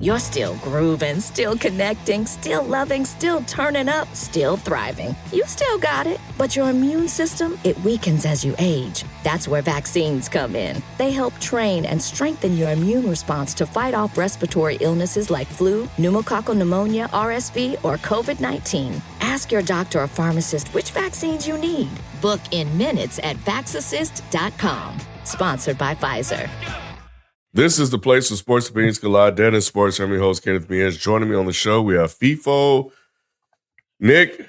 You're still grooving, still connecting, still loving, still turning up, still thriving. You still got it, but your immune system, it weakens as you age. That's where vaccines come in. They help train and strengthen your immune response to fight off respiratory illnesses like flu, pneumococcal pneumonia, RSV, or COVID-19. Ask your doctor or pharmacist which vaccines you need. Book in minutes at vaxassist.com. Sponsored by Pfizer. This is the place where sports opinions collide. Dead in sports. I'm your host, Kenneth Mears. Joining me on the show, we have FIFO, Nick,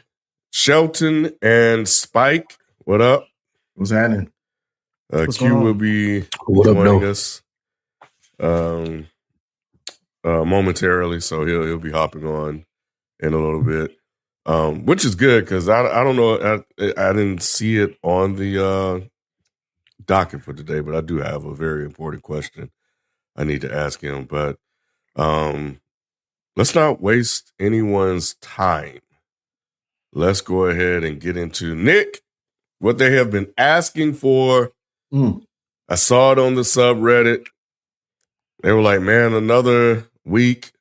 Shelton, and Spike. What up? What's happening? Q will be joining us momentarily, so he'll be hopping on in a little bit, which is good because I don't know. I didn't see it on the docket for today, but I do have a very important question I need to ask him, but let's not waste anyone's time. Let's go ahead and get into Nick, what they have been asking for. I saw it on the subreddit. They were like, man, another week. I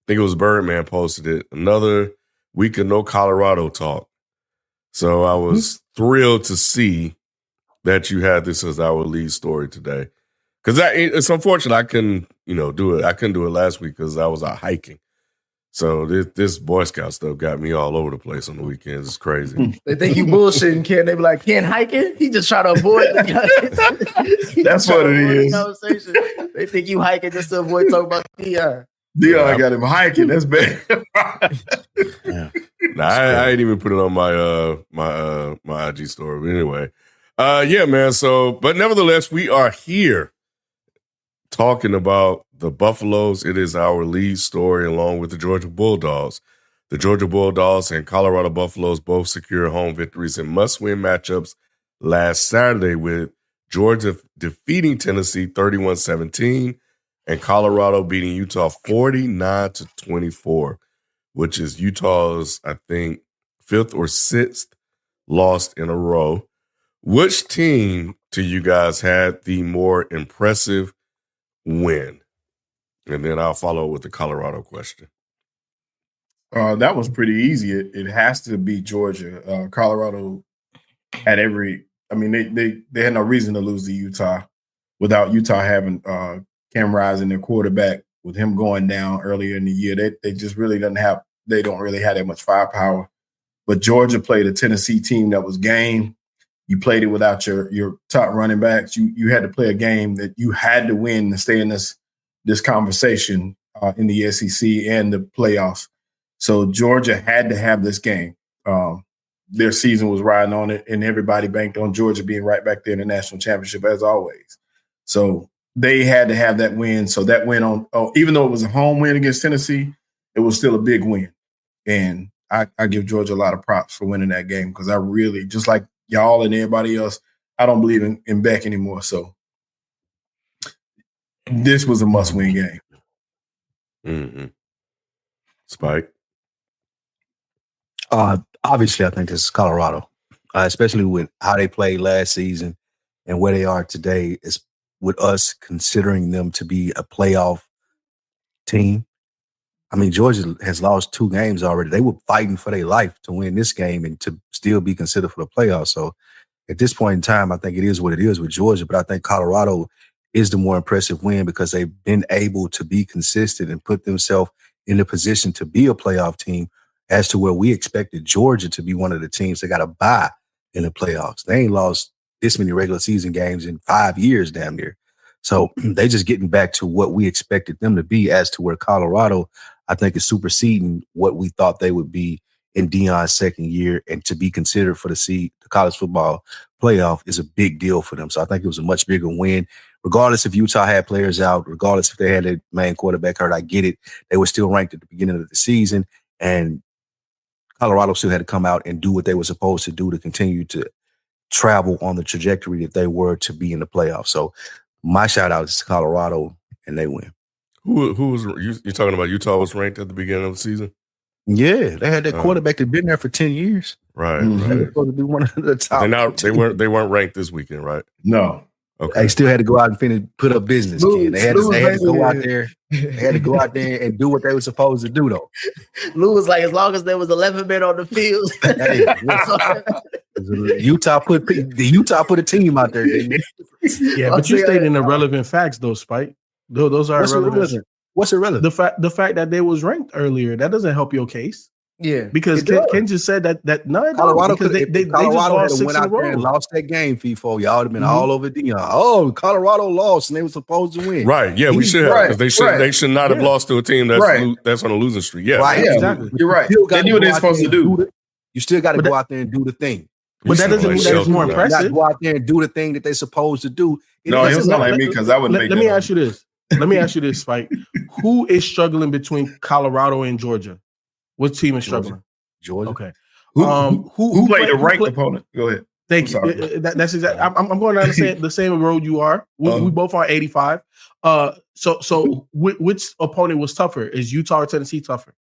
think it was Birdman posted it. Another week of no Colorado talk. So I was thrilled to see that you had this as our lead story today. Because it's unfortunate I couldn't, do it. I couldn't do it last week because I was out hiking. So this Boy Scout stuff got me all over the place on the weekends. It's crazy. They think you bullshitting, Ken. They be like, Ken hiking? He just try to avoid the That's what it is. Conversation. They think you hiking just to avoid talking about Dion. Dion got him hiking. That's bad. I ain't even put it on my IG story. But anyway, yeah, man. So, but nevertheless, we are here talking about the Buffaloes. It is our lead story along with the Georgia Bulldogs. The Georgia Bulldogs and Colorado Buffaloes both secure home victories in must-win matchups last Saturday, with Georgia defeating Tennessee 31-17 and Colorado beating Utah 49-24, which is Utah's, I think, fifth or sixth loss in a row. Which team to you guys had the more impressive win? And then I'll follow with the Colorado question. That was pretty easy. It has to be Georgia. Colorado had they had no reason to lose to Utah without Utah having Cam Rising, their quarterback, with him going down earlier in the year. They just really don't really have that much firepower. But Georgia played a Tennessee team that was game. You played it without your top running backs. You had to play a game that you had to win to stay in this conversation in the SEC and the playoffs. So Georgia had to have this game. Their season was riding on it, and everybody banked on Georgia being right back there in the national championship as always. So they had to have that win. So that win even though it was a home win against Tennessee, it was still a big win. And I give Georgia a lot of props for winning that game because I really, just like y'all and everybody else, I don't believe in Beck anymore. So this was a must-win game. Mm-hmm. Spike? Obviously, I think this is Colorado, especially with how they played last season and where they are today, is with us considering them to be a playoff team. I mean, Georgia has lost 2 games already. They were fighting for their life to win this game and to still be considered for the playoffs. So at this point in time, I think it is what it is with Georgia, but I think Colorado is the more impressive win because they've been able to be consistent and put themselves in the position to be a playoff team, as to where we expected Georgia to be one of the teams that got a bye in the playoffs. They ain't lost this many regular season games in 5 years damn near. So they just getting back to what we expected them to be, as to where Colorado, I think, is superseding what we thought they would be in Deion's second year, and to be considered for the college football playoff is a big deal for them. So I think it was a much bigger win. Regardless if Utah had players out, regardless if they had their main quarterback hurt, I get it. They were still ranked at the beginning of the season, and Colorado still had to come out and do what they were supposed to do to continue to travel on the trajectory that they were to be in the playoffs. So my shout out is to Colorado, and they win. Who was you talking about? Utah was ranked at the beginning of the season? Yeah, they had that quarterback that'd been there for 10 years. Right, They were supposed to be one of the top. They weren't ranked this weekend, right? No. Okay. They still had to go out and put up business. Kid. They had to go out there. They had to go out there and do what they were supposed to do, though. Lou was like, as long as there was 11 men on the field. Hey, Utah put a team out there, didn't it? Yeah, but you stating irrelevant facts, though, Spike. Those are irrelevant. What's irrelevant? The fact that they was ranked earlier, that doesn't help your case. Yeah, because Ken just said that no, it Colorado because they just lost 6 went in a out there row. and lost that game, FIFO. Y'all would have been all over Dion. Oh, Colorado lost and they were supposed to win. Right. Yeah, we should have because they should not have lost to a team that's on a losing streak. Yeah, right. Yeah, exactly. You're right. They knew what they're supposed to do. You still got to go out there and do the thing. But that doesn't mean that it's more You impressive. go out there and do the thing that they're supposed to do. No, it was not like me because I wouldn't make Let me ask you this. Let me ask you this, Spike. Who is struggling between Colorado and Georgia? What team is struggling? Georgia. Okay. Who played the ranked opponent? Go ahead. Thank you. That's exactly. I'm going down the same road you are. We both are 85. So which opponent was tougher? Is Utah or Tennessee tougher?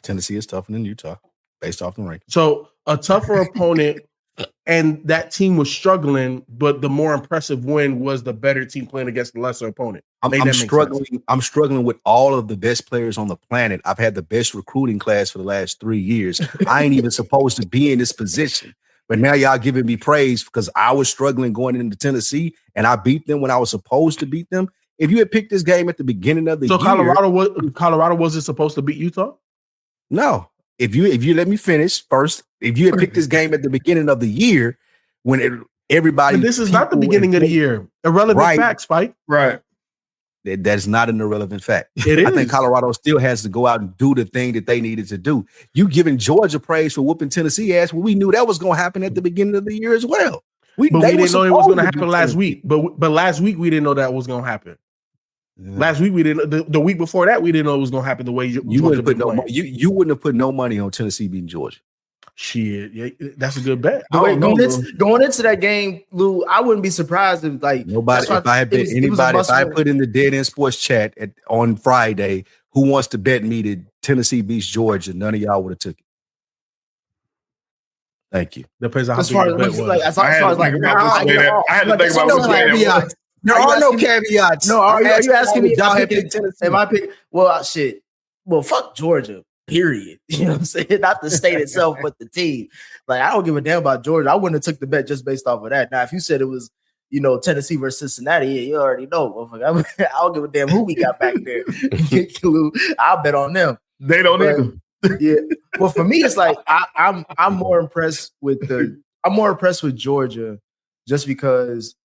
Tennessee is tougher than Utah, based off the ranking. So a tougher opponent, and that team was struggling, but the more impressive win was the better team playing against the lesser opponent. I'm struggling with all of the best players on the planet. I've had the best recruiting class for the last 3 years. I ain't even supposed to be in this position. But now y'all giving me praise because I was struggling going into Tennessee and I beat them when I was supposed to beat them. If you had picked this game at the beginning of the year. So Colorado wasn't supposed to beat Utah? No. If you let me finish first, if you had picked this game at the beginning of the year when everybody. But this is not the beginning of the year. Irrelevant fact, Spike. Right. That's not an irrelevant fact. It is. I think Colorado still has to go out and do the thing that they needed to do. You giving Georgia praise for whooping Tennessee ass when we knew that was going to happen at the beginning of the year as well. We didn't know it was going to happen last week. But last week we didn't know that was going to happen. Yeah. Last week we didn't. The week before that we didn't know it was going to happen the way you wouldn't put you wouldn't have put no money on Tennessee beating Georgia. Shit, yeah, that's a good bet. Going into that game, Lou, I wouldn't be surprised if nobody. If I had bet anybody, if I put in the Dead End Sports chat on Friday, who wants to bet me that Tennessee beats Georgia, none of y'all would have took it. Thank you. Depends on how as far as I had to think about caveats. There are no caveats. No, are you asking me if I pick Tennessee? Am I pick? Well, shit. Well, fuck Georgia. Period. You know what I'm saying? Not the state itself, but the team. Like, I don't give a damn about Georgia. I wouldn't have took the bet just based off of that. Now, if you said it was, Tennessee versus Cincinnati, yeah, you already know. I don't give a damn who we got back there. I'll bet on them. They don't either. Yeah. Well, for me, it's like I'm more impressed with Georgia just because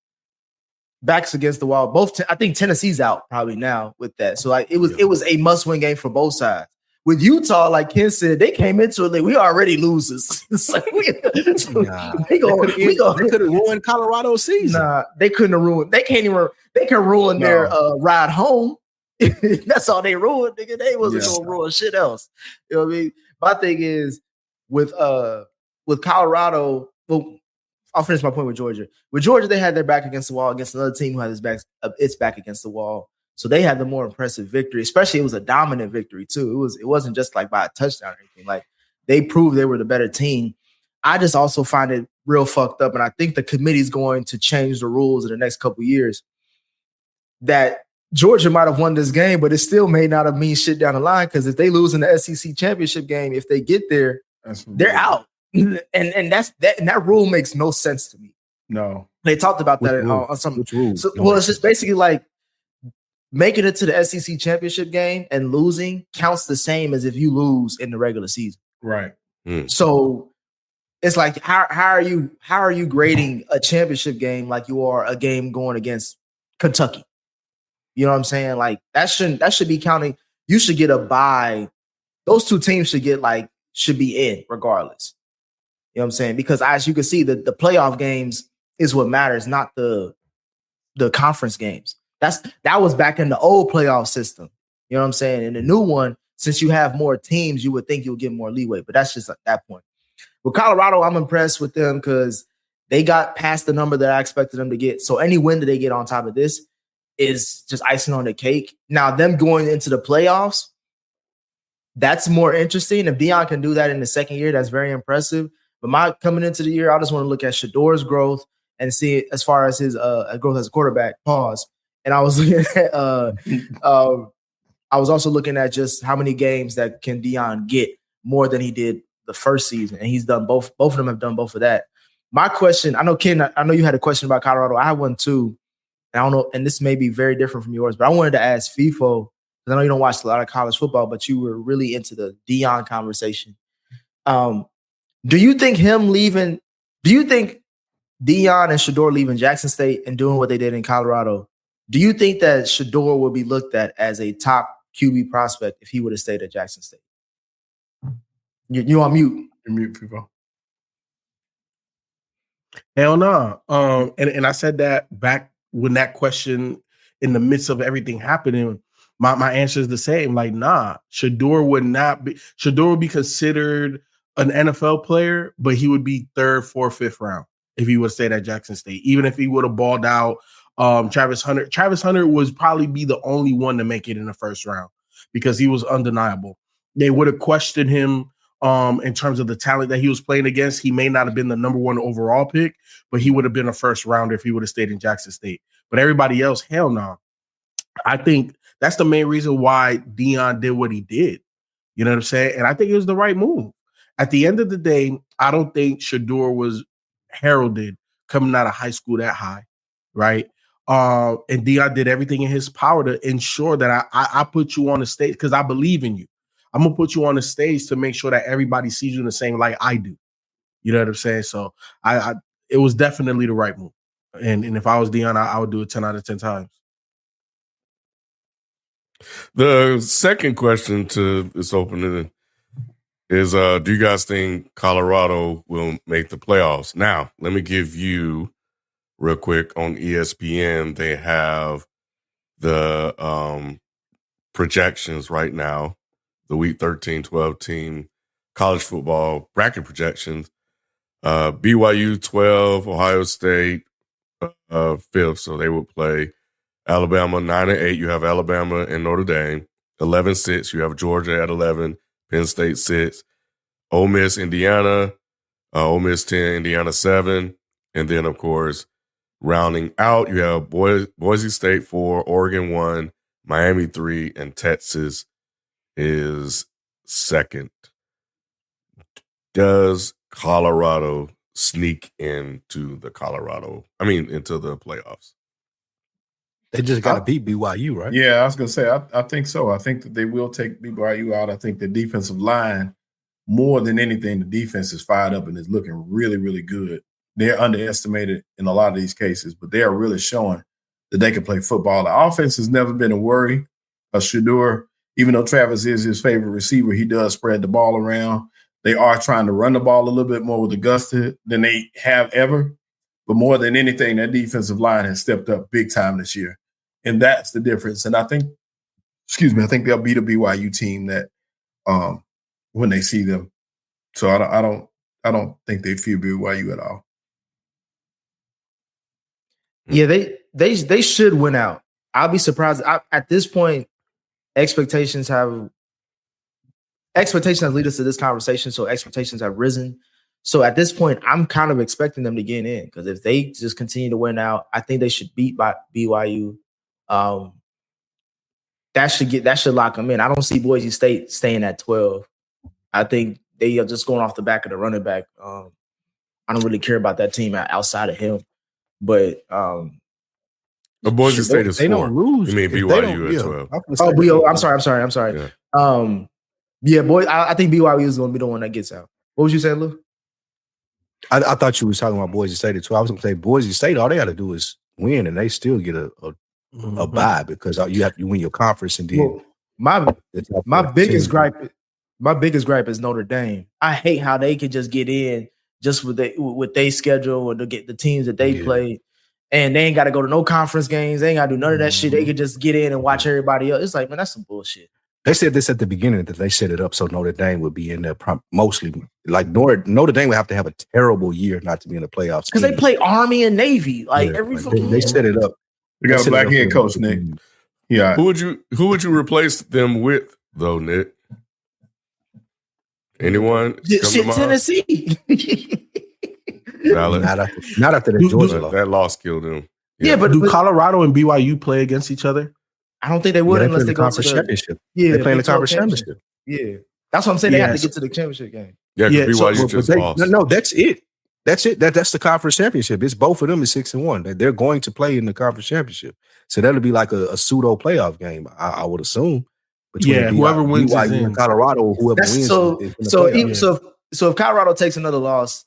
backs against the wall. I think Tennessee's out probably now with that. So like it was a must-win game for both sides. With Utah, like Ken said, they came into it like we already losers. Like they could have ruined Colorado's season. Nah, they couldn't have ruined. They can ruin their ride home. That's all they ruined, nigga. They wasn't gonna ruin shit else. You know what I mean? My thing is with Colorado. Well, I'll finish my point with Georgia. With Georgia, they had their back against the wall against another team who had its back against the wall. So they had the more impressive victory, especially it was a dominant victory too. It wasn't just like by a touchdown or anything. Like they proved they were the better team. I just also find it real fucked up. And I think the committee's going to change the rules in the next couple of years that Georgia might have won this game, but it still may not have mean shit down the line. Because if they lose in the SEC championship game, if they get there, they're out. And that rule makes no sense to me. No. They talked about that on some rules. So, well, it's just basically like making it to the SEC championship game and losing counts the same as if you lose in the regular season. Right. So it's like how are you grading a championship game like you are a game going against Kentucky? You know what I'm saying? Like that should be counting. You should get a bye. Those two teams should be in regardless. You know what I'm saying? Because as you can see, the playoff games is what matters, not the conference games. That was back in the old playoff system. You know what I'm saying? In the new one, since you have more teams, you would think you'll get more leeway. But that's just at that point. With Colorado, I'm impressed with them because they got past the number that I expected them to get. So any win that they get on top of this is just icing on the cake. Now, them going into the playoffs, that's more interesting. If Deion can do that in the second year, that's very impressive. But my coming into the year, I just want to look at Shedor's growth and see as far as his growth as a quarterback. Pause. And I was looking at I was also looking at just how many games that can Deion get more than he did the first season, and he's done both. Both of them have done both of that. My question, I know Ken, I know you had a question about Colorado. I have one too, and I don't know, and this may be very different from yours, but I wanted to ask FIFO, because I know you don't watch a lot of college football, but you were really into the Deion conversation. Do you think him leaving? Do you think Deion and Shedeur leaving Jackson State and doing what they did in Colorado? Do you think that Shedeur will be looked at as a top QB prospect if he would have stayed at Jackson State? You on mute. You're mute, people. Hell no. And I said that back when that question in the midst of everything happening, my answer is the same. Like, nah, Shedeur would be considered an NFL player, but he would be 3rd, 4th, 5th round if he would have stayed at Jackson State. Even if he would have balled out. Travis Hunter would probably be the only one to make it in the 1st round because he was undeniable. They would have questioned him in terms of the talent that he was playing against. He may not have been the number 1 overall pick, but he would have been a 1st rounder if he would have stayed in Jackson State. But everybody else, hell no. I think that's the main reason why Deion did what he did. You know what I'm saying? And I think it was the right move. At the end of the day, I don't think Shedeur was heralded coming out of high school that high, right? And Deion did everything in his power to ensure that I put you on the stage because I believe in you. I'm gonna put you on the stage to make sure that everybody sees you in the same light I do. You know what I'm saying? So it was definitely the right move. And if I was Deion, I would do it 10 out of 10 times. The second question to this opening is, do you guys think Colorado will make the playoffs? Now, let me give you real quick on ESPN. They have the projections right now, the Week 13-12 team college football bracket projections. BYU 12, Ohio State 5th, so they would play Alabama 9-8. You have Alabama and Notre Dame 11-6. You have Georgia at 11, Penn State 6, Ole Miss, Indiana, Ole Miss 10, Indiana 7, and then of course rounding out you have Boise State 4, Oregon 1, Miami 3, and Texas is 2nd. Does Colorado sneak into the playoffs? They just got to beat BYU, right? Yeah, I was going to say, I think so. I think that they will take BYU out. I think the defensive line, more than anything, the defense is fired up and is looking really, really good. They're underestimated in a lot of these cases, but they are really showing that they can play football. The offense has never been a worry of Shedeur. Even though Travis is his favorite receiver, he does spread the ball around. They are trying to run the ball a little bit more with Augusta than they have ever. But more than anything, that defensive line has stepped up big time this year. And that's the difference. And I think they'll beat a BYU team that when they see them. So I don't think they fear BYU at all. Yeah, they should win out. I'll be surprised. At this point, expectations have lead us to this conversation, so expectations have risen. So at this point, I'm kind of expecting them to get in because if they just continue to win out, I think they should beat by BYU. That should lock them in. I don't see Boise State staying at 12. I think they are just going off the back of the running back. I don't really care about that team outside of him, but Boise State is 4. Don't lose. You mean BYU at 12? I'm sorry. I think BYU is going to be the one that gets out. What was you saying, Lou? I thought you was talking about Boise State at 12. I was going to say Boise State, all they got to do is win, and they still get a bye because you win your conference and then my biggest gripe is Notre Dame. I hate how they can just get in just with their schedule and to get the teams that they play, and they ain't got to go to no conference games. They ain't got to do none of that shit. They could just get in and watch everybody else. It's like, man, that's some bullshit. They said this at the beginning that they set it up so Notre Dame would be in there mostly. Like Notre Dame would have to have a terrible year not to be in the playoffs because they play Army and Navy every fucking they set it up. We got a black head coach, Nick. Yeah. Who would you replace them with, though, Nick? Anyone? Shit, Tennessee. Valid. Not after the Georgia But loss. that loss killed him. Yeah, but Do Colorado and BYU play against each other? I don't think they would They unless play they the go to conference the championship. yeah. They play in the Big 12 conference championship. Yeah, that's what I'm saying. They have to Yes. get to the championship game. Yeah, Yeah, because so- BYU But just they- lost. no, that's it. That's it. That's the conference championship. It's both of them is 6-1. They're going to play in the conference championship. So that'll be like a pseudo playoff game, I would assume. Between Yeah, whoever wins is BYU in. and Colorado, whoever That's wins. so. is in the So, playoff. even, so if Colorado takes another loss,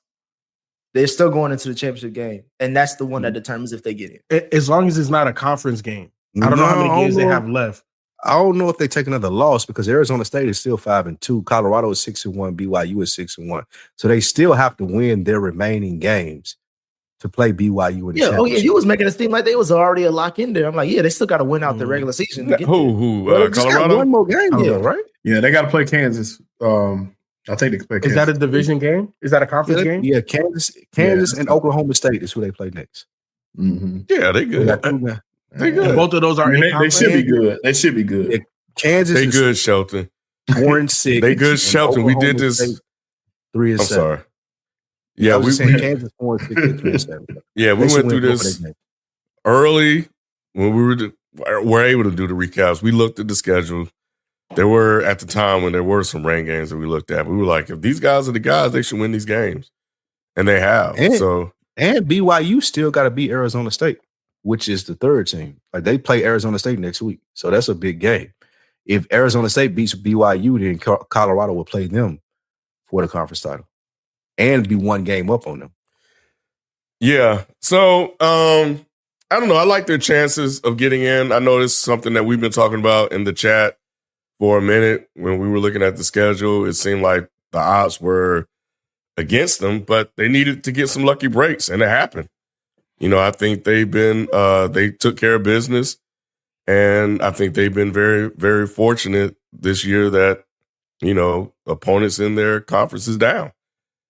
they're still going into the championship game, and that's the one that determines if they get in. As long as it's not a conference game. I don't know how many games they have left. I don't know if they take another loss because Arizona State is still 5-2. Colorado is 6-1. BYU is 6-1. So they still have to win their remaining games to play BYU in the Yeah. Oh yeah. championship. You was making it seem like they was already a lock in there. I'm like, yeah, they still got to win out the regular season. To get Who? Well, they just got Colorado? one more game, Yeah. though, right? Yeah, they got to play Kansas. I think they play Kansas. Is that a division game? Is that a conference game? Yeah, Kansas and Oklahoma State is who they play next. Mm-hmm. Yeah, they They good. got two now. They And good. both of those are I mean, in they conference. should be good. They should be good. Yeah. Kansas They is good, Shelton. 4-6. They good, and Shelton. We did Oklahoma this. State 3-7. I'm sorry. I Yeah, was we just saying Kansas 4-6 and 3-7. yeah we They should went through win both of this their games. early when were able to do the recaps. We looked at the schedule. There were at the time when there were some rain games that we looked at. We were like, if these guys are the guys, they should win these games, and they have. And- So And BYU still got to beat Arizona State, which is the third team. Like they play Arizona State next week, so that's a big game. If Arizona State beats BYU, then Colorado will play them for the conference title and be one game up on them. yeah, so I don't know. I like their chances of getting in. I know this is something that we've been talking about in the chat for a minute. When we were looking at the schedule, it seemed like the odds were against them, but they needed to get some lucky breaks, and it happened. You know, I think they've been they took care of business, and I think they've been very, very fortunate this year that, you know, opponents in their conference is down.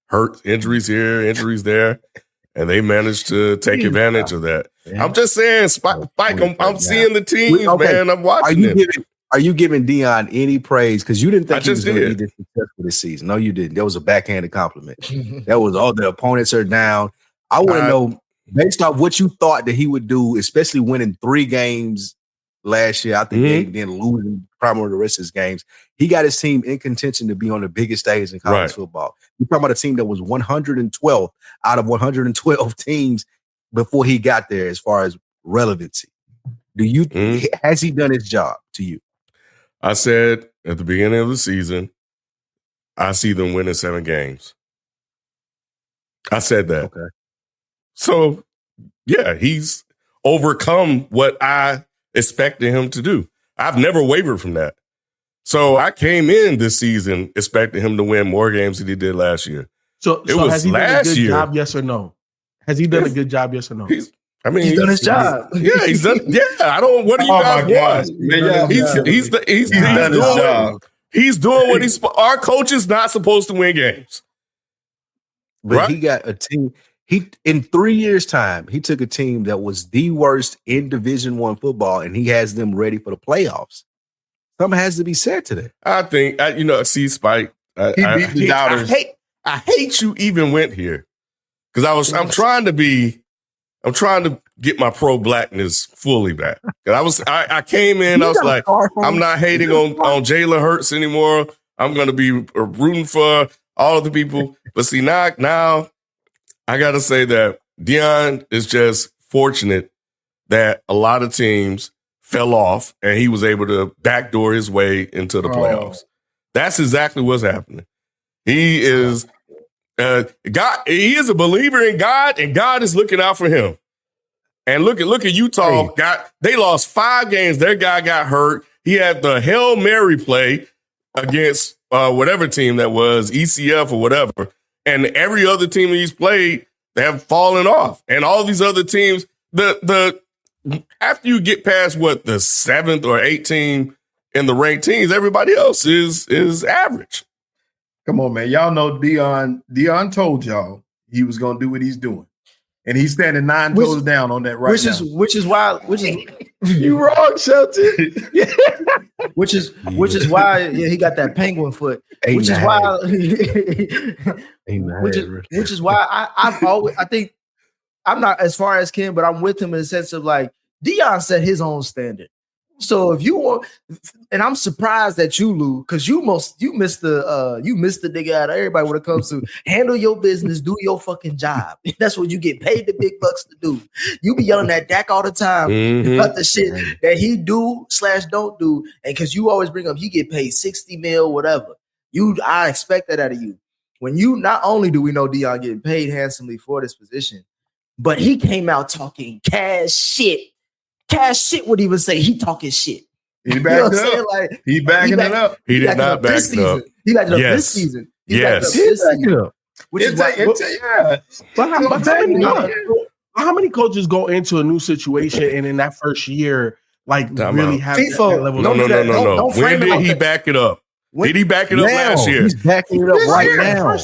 Hurt, injuries here, injuries there, and they managed to take advantage of that. I'm just saying, Spike, I'm seeing the teams, Okay. man. I'm watching it. Are you giving Deion any praise? Because you didn't I think he was just going to did. be this successful this season. No, you didn't. That was a backhanded compliment. That was all the opponents are down. I want to know, based off what you thought that he would do, especially winning 3 games last year. I think then losing primarily the rest of his games. He got his team in contention to be on the biggest stage in college football. You're talking about a team that was 112th out of 112 teams before he got there as far as relevancy. Has he done his job to you? I said at the beginning of the season, I see them winning 7 games. I said that. Okay. So, yeah, he's overcome what I expected him to do. I've never wavered from that. So I came in this season expecting him to win more games than he did last year. So was has he done a last good year. job? Yes or no? Has he done a good job? Yes or no? He's done his job. Yeah, he's done. Yeah, I don't. What do you Oh guys my gosh, want? man, y'all- He's done his job. He's doing what he's. Our coach is not supposed to win games. But Right. he got a team. He in 3 years' time, he took a team that was the worst in Division I football, and he has them ready for the playoffs. Something has to be said to that. I think see Spike. He beat the doubters. I hate you even went here because I'm trying to get my pro blackness fully back. I came in. I was like, I'm not hating on Jalen Hurts anymore. I'm going to be rooting for all of the people. But see, now I got to say that Deion is just fortunate that a lot of teams fell off and he was able to backdoor his way into the playoffs. That's exactly what's happening. He is God. He is a believer in God, and God is looking out for him. And look at Utah. They lost 5 games. Their guy got hurt. He had the Hail Mary play against whatever team that was, ECF or whatever. And every other team he's played, they have fallen off. And all these other teams, the after you get past the 7th or 8th team in the ranked teams, everybody else is average. Come on, man. Y'all know Deion. Deion told y'all he was going to do what he's doing. And he's standing 9 toes down on that right now. Which is why You wrong, Shelton. which is why he got that penguin foot. Which is why which is why I think I'm not as far as Ken, but I'm with him in the sense of like Deion set his own standard. So if you want, and I'm surprised that you, Lou, because you missed the nigga out of everybody when it comes to handle your business, do your fucking job. That's what you get paid the big bucks to do. You be yelling at Dak all the time about the shit that he do/don't do, and because you always bring up he get paid 60 mil, whatever. I expect that out of you. When you not only do we know Deion getting paid handsomely for this position, but he came out talking cash shit. Cash shit would even say he talking shit. He backed it up. Like, he backing it up. He did not back it up. He backed it up this season. Yes. Which is why. How many coaches go into a new situation and in that first year, like really have that level? No. When did he back it up? Did he back it up last year? He's backing it up right now.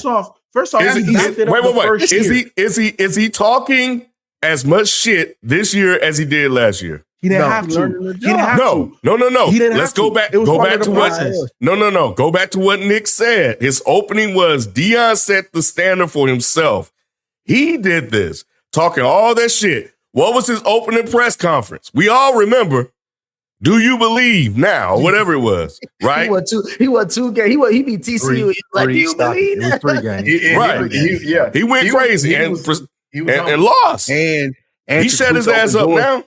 First off, wait. Is he talking as much shit this year as he did last year? He didn't have to. No. He didn't Let's have to. go back. It was Go part back of to the what. process. No. Go back to what Nick said. His opening was Deion set the standard for himself. He did this, talking all that shit. What was his opening press conference? We all remember. Do you believe now? Whatever it was, right? He won two games. He beat TCU. Do you believe? It was 3 games. Right. He went crazy and lost. And he shut his ass up now.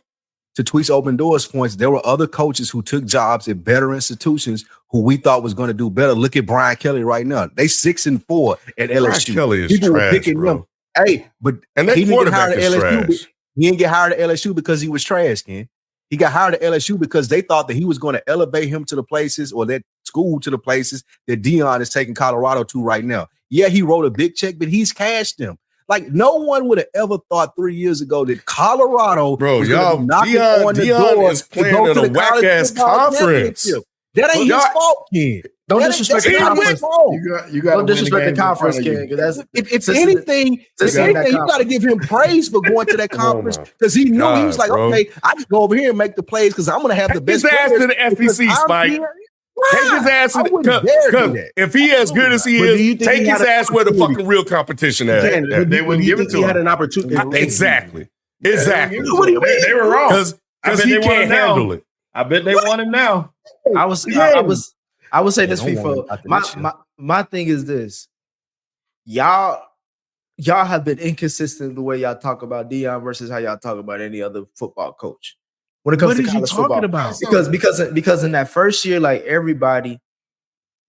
To Tweet's open doors points, there were other coaches who took jobs at better institutions who we thought was going to do better. Look at Brian Kelly right now. They 6-4 at LSU. Brian Kelly is People trash, were picking bro. them. Hey, but And that he didn't get quarterback hired at is LSU. trash. He didn't get hired at LSU because he was trash, Ken. He got hired at LSU because they thought that he was going to elevate him to the places or that school to the places that Deion is taking Colorado to right now. Yeah, he wrote a big check, but he's cashed them. Like no one would have ever thought 3 years ago that Colorado, bro, y'all, Deion is playing in a whack ass conference. That ain't his fault, Ken. Don't disrespect the conference. You got Don't disrespect the conference, Ken. If anything, you got to give him praise for going to that conference because he knew he was like, okay, I can go over here and make the plays because I'm going to have the best. Take his ass to the SEC, Spike. Take his ass to the. If he as good as he is, take his ass where the fucking real competition at. They wouldn't give it to him. He had an opportunity. Exactly. What do you mean? They were wrong because he can't handle it. I bet they want him now. I would say this before. My thing is this. Y'all have been inconsistent the way y'all talk about Deion versus how y'all talk about any other football coach. When it comes to college football. About? Because in that first year, like everybody,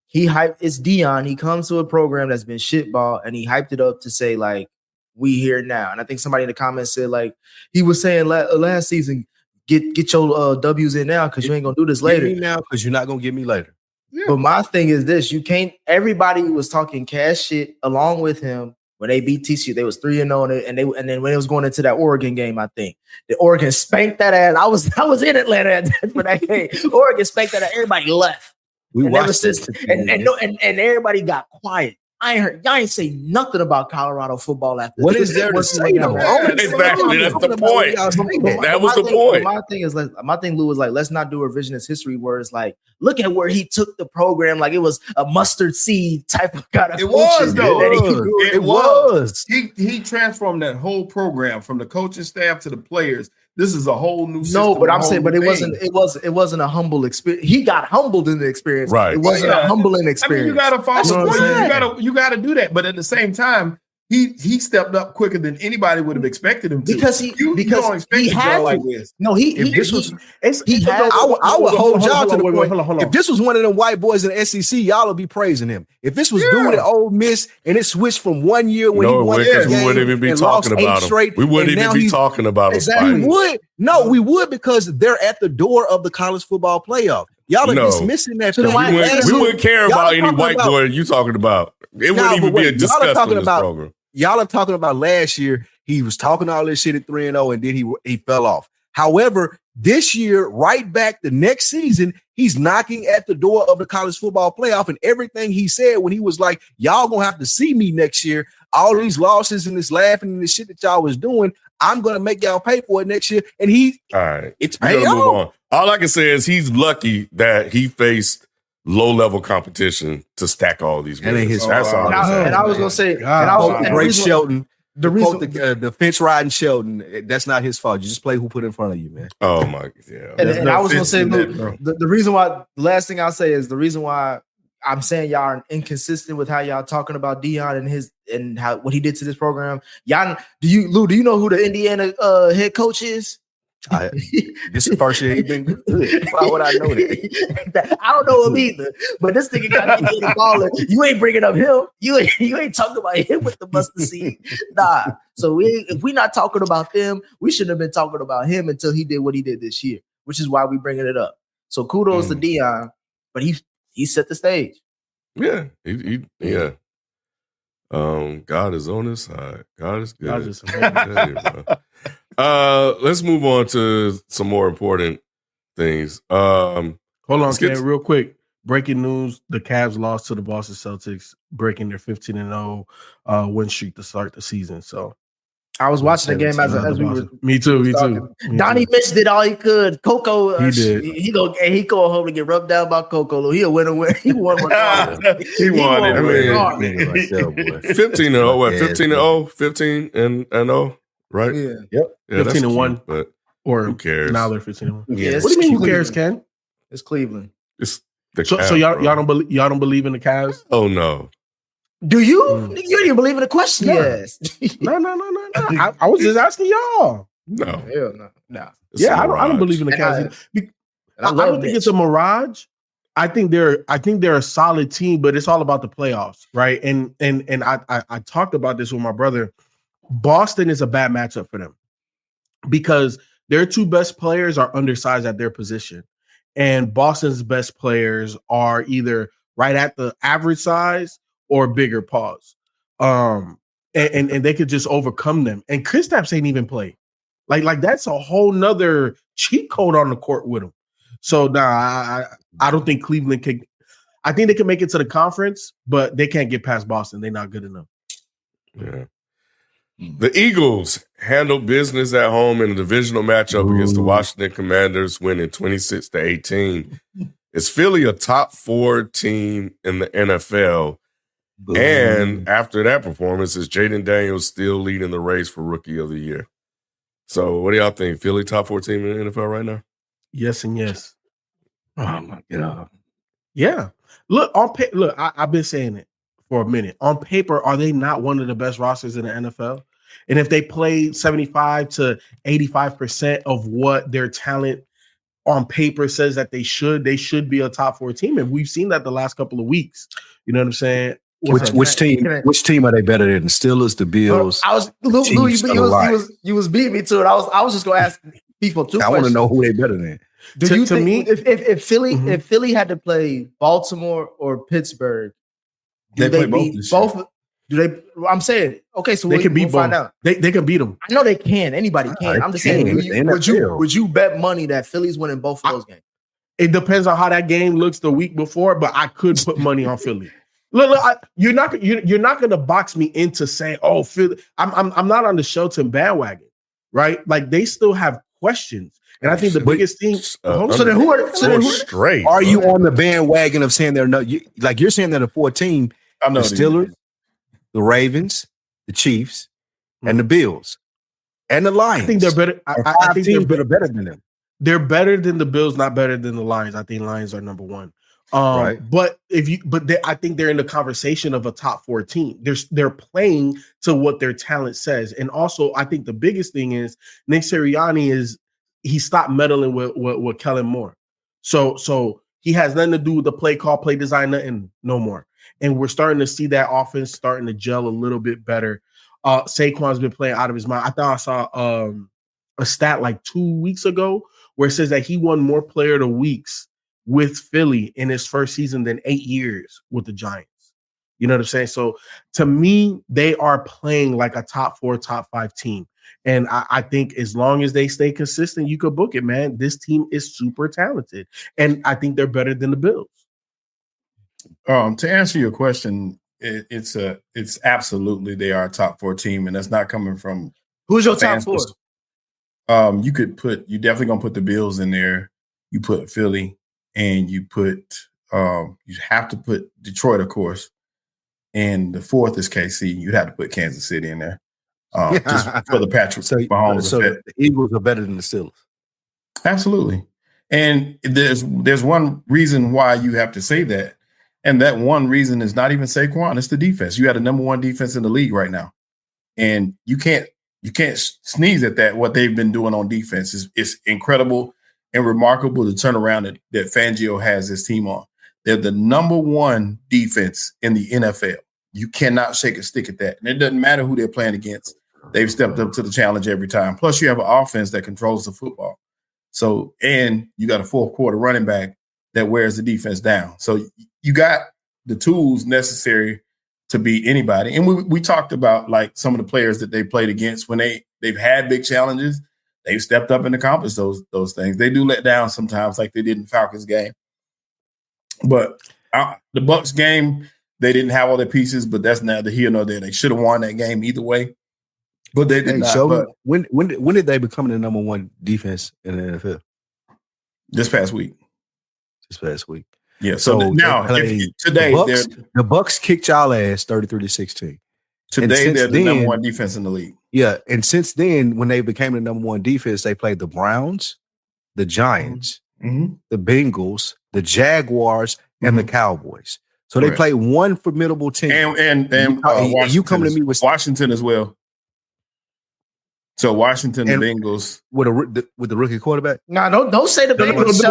he hyped. It's Deion. He comes to a program that's been shitball, and he hyped it up to say like, "We here now." And I think somebody in the comments said like he was saying last season, "Get your W's in now because you ain't gonna do this later." Give me now because you're not gonna get me later. Yeah. But my thing is this: you can't. Everybody was talking cash shit along with him. When they beat TCU, they was 3-0, and then when it was going into that Oregon game, I think the Oregon spanked that ass. I was in Atlanta for that game. Oregon spanked that ass. Everybody left. We watched this, and everybody got quiet. Y'all ain't say nothing about Colorado football after. What is there to say? Exactly, that's the point. That was the point. My thing, Lou, was like, let's not do revisionist history where it's like, look at where he took the program like it was a mustard seed type of kind of. It was though. It was. He transformed that whole program from the coaching staff to the players. This is a whole new system. No, but I'm saying, but it wasn't a humble experience. He got humbled in the experience. Right. It wasn't a humbling experience. I mean, you gotta follow. You gotta do that. But at the same time, he stepped up quicker than anybody would have expected him to. Because he don't expect he had like this. No, I would hold y'all to the point. If this was one of them white boys in the SEC, y'all would be praising him. If this was dude at Ole Miss and it switched from 1 year when he won because we wouldn't even be talking about him. We wouldn't even be talking about him. Exactly. We would. No, we would because they're at the door of the college football playoff. Y'all are dismissing that. We wouldn't care about any white boy you talking about. It wouldn't even be a discussion in this program. Y'all are talking about last year. He was talking all this shit at 3-0, and then he fell off. However, this year, right back the next season, he's knocking at the door of the college football playoff. And everything he said when he was like, y'all gonna have to see me next year. All these losses and this laughing and this shit that y'all was doing, I'm gonna make y'all pay for it next year. And all right, it's paid off. Move on. All I can say is he's lucky that he faced low-level competition to stack all these And wins. his That's all fault. I'm saying. And I was gonna say, God. and I was, Quote and the Great reason- Shelton. the Quote reason, the fence riding Shelton. That's not his fault. You just play who put in front of you, man. Oh my, yeah. and I was gonna say, that, Lou, bro. the reason why, the last thing I'll say is the reason why I'm saying y'all are inconsistent with how y'all talking about Deion and his and how what he did to this program. Y'all, do you know who the Indiana head coach is? This is the first year he been good. Why would I know that? I don't know him either. But this nigga got me the baller. You ain't bringing up him. You ain't talking about him with the mustard seed. Nah. So if we not talking about them, we shouldn't have been talking about him until he did what he did this year, which is why we bringing it up. So kudos to Deion, but he set the stage. Yeah, yeah. God is on his side. God is good. God is Tell you, bro. Let's move on to some more important things. Hold on, let's get Ken, real quick. Breaking news: the Cavs lost to the Boston Celtics, breaking their 15-0 win streak to start the season. So I was watching the game as we were. Me too. Donnie Mitch did all he could. Coco, He did. He go home to get rubbed down by Coco. He'll win a win. He won regardless. He won it. I mean, regardless. Right there, boy. 15-0, what? Yeah, 15-0, 15-0, right? Yeah. Yep. Yeah, that's 15-1. cute, but Or who cares? now they're 15-1. Yeah, What do you mean? Who Cleveland. cares, Ken? It's Cleveland. It's the So Cavs, y'all bro. don't believe in the Cavs? Oh no. Do you? Mm. You didn't even believe in the question he Yeah. asked. No. I was just asking y'all. No. Hell no. No. It's Yeah, a I don't mirage. believe in the And Cavs. I I don't think it's a mirage. I think they're a solid team, but it's all about the playoffs, right? And I talked about this with my brother. Boston is a bad matchup for them because their two best players are undersized at their position, and Boston's best players are either right at the average size or bigger paws. And they could just overcome them. And Kristaps ain't even play. Like that's a whole nother cheat code on the court with him. So I don't think Cleveland can. I think they can make it to the conference, but they can't get past Boston. They're not good enough. Yeah. The Eagles handled business at home in a divisional matchup against the Washington Commanders, winning 26-18. Is Philly a top 4 team in the NFL? And after that performance, is Jaden Daniels still leading the race for Rookie of the Year? So what do y'all think? Philly top 4 team in the NFL right now? Yes and yes. Oh my God. Yeah. Look, I've been saying it for a minute. On paper, are they not one of the best rosters in the NFL? And if they play 75 to 85% of what their talent on paper says that they should be a top 4 team. And we've seen that the last couple of weeks. You know what I'm saying? Which team are they better than? The Steelers, the Bills? I was Lou, Chiefs, you was beating me to it. I was just gonna ask people two I questions. want to know who they better than. Do To- you to think me- if Philly Mhm. if Philly had to play Baltimore or Pittsburgh, They play both beat this year. both? Do they? I'm saying okay. So They can beat we'll find both. out. They can beat them. I know they can. Anybody can. they I'm just can. saying. It's the NFL. Would you bet money that Philly's winning both of those games? It depends on how that game looks the week before, but I could put money on Philly. Look, you're not going to box me into saying, "Oh, Philly." I'm not on the Shelton bandwagon, right? Like they still have questions, and I think the biggest thing. So then who are? So then who? straight? Are you on the bandwagon of saying they're no? You're saying they're the 4 team, I know the Steelers, the Ravens, the Chiefs, and the Bills, and the Lions. I think they're better. I think teams they're that are better than them. They're better than the Bills, not better than the Lions. I think Lions are number 1. Right. But I think they're in the conversation of a top 4 team. They're playing to what their talent says, and also I think the biggest thing is Nick Sirianni he stopped meddling with Kellen Moore, so he has nothing to do with the play call, play design, nothing, no more. And we're starting to see that offense starting to gel a little bit better. Saquon's been playing out of his mind. I thought I saw a stat like 2 weeks ago where it says that he won more player of the weeks with Philly in his first season than 8 years with the Giants. You know what I'm saying? So to me, they are playing like a top 4, top 5 team. And I think as long as they stay consistent, you could book it, man. This team is super talented. And I think they're better than the Bills. To answer your question, it's absolutely they are a top 4 team, and that's not coming from Who's your top fans. 4? You definitely gonna put the Bills in there. You put Philly, and you put You have to put Detroit, of course, and the fourth is KC. You'd have to put Kansas City in there, just for the Patrick Mahomes effect. The Eagles are better than the Steelers. Absolutely. And there's one reason why you have to say that. And that one reason is not even Saquon, it's the defense. You have the number one defense in the league right now. And you can't sneeze at that. What they've been doing on defense is incredible and remarkable, the turnaround that Fangio has his team on. They're the number one defense in the NFL. You cannot shake a stick at that. And it doesn't matter who they're playing against. They've stepped up to the challenge every time. Plus, you have an offense that controls the football. So, and you got a fourth quarter running back that wears the defense down. So you got the tools necessary to beat anybody. And we talked about like some of the players that they played against when they've had big challenges. They've stepped up and accomplished those things. They do let down sometimes, like they did in Falcons game. But the Bucks game, they didn't have all their pieces, but that's neither here nor there. They should have won that game either way. But they did not. So when did they become the number one defense in the NFL? This past week. Yeah. So now today the Bucks kicked y'all ass 33-16. Today they're the number one defense in the league. Yeah, and since then, when they became the number one defense, they played the Browns, the Giants, the Bengals, the Jaguars, and the Cowboys. So they played one formidable team. And you coming to me with Washington as well. So Washington, the Bengals with the rookie quarterback. No, don't say the Bengals.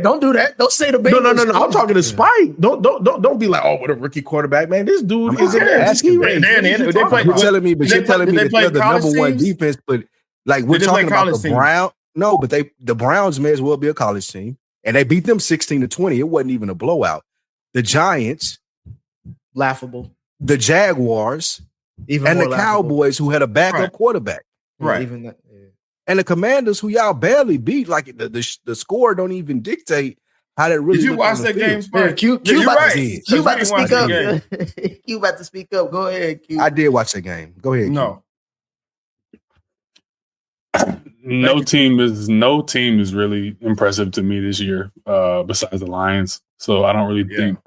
Don't do that. Don't say the Bengals. No. I'm talking to Spike. Don't be like, oh, what a rookie quarterback, man. This dude is asking. You're telling me that they're the number one defense, but like we're talking about the Browns. No, but the Browns may as well be a college team, and they beat them 16-20. It wasn't even a blowout. The Giants, laughable. The Jaguars, and the Cowboys, who had a backup quarterback. Right. Even that, and the Commanders, who y'all barely beat, like the score don't even dictate how that really. Did you watch that game, Spike? Q about to speak up. Q about to speak up. Go ahead, Q. I did watch that game. Go ahead. No. No team is really impressive to me this year, besides the Lions. So I don't really think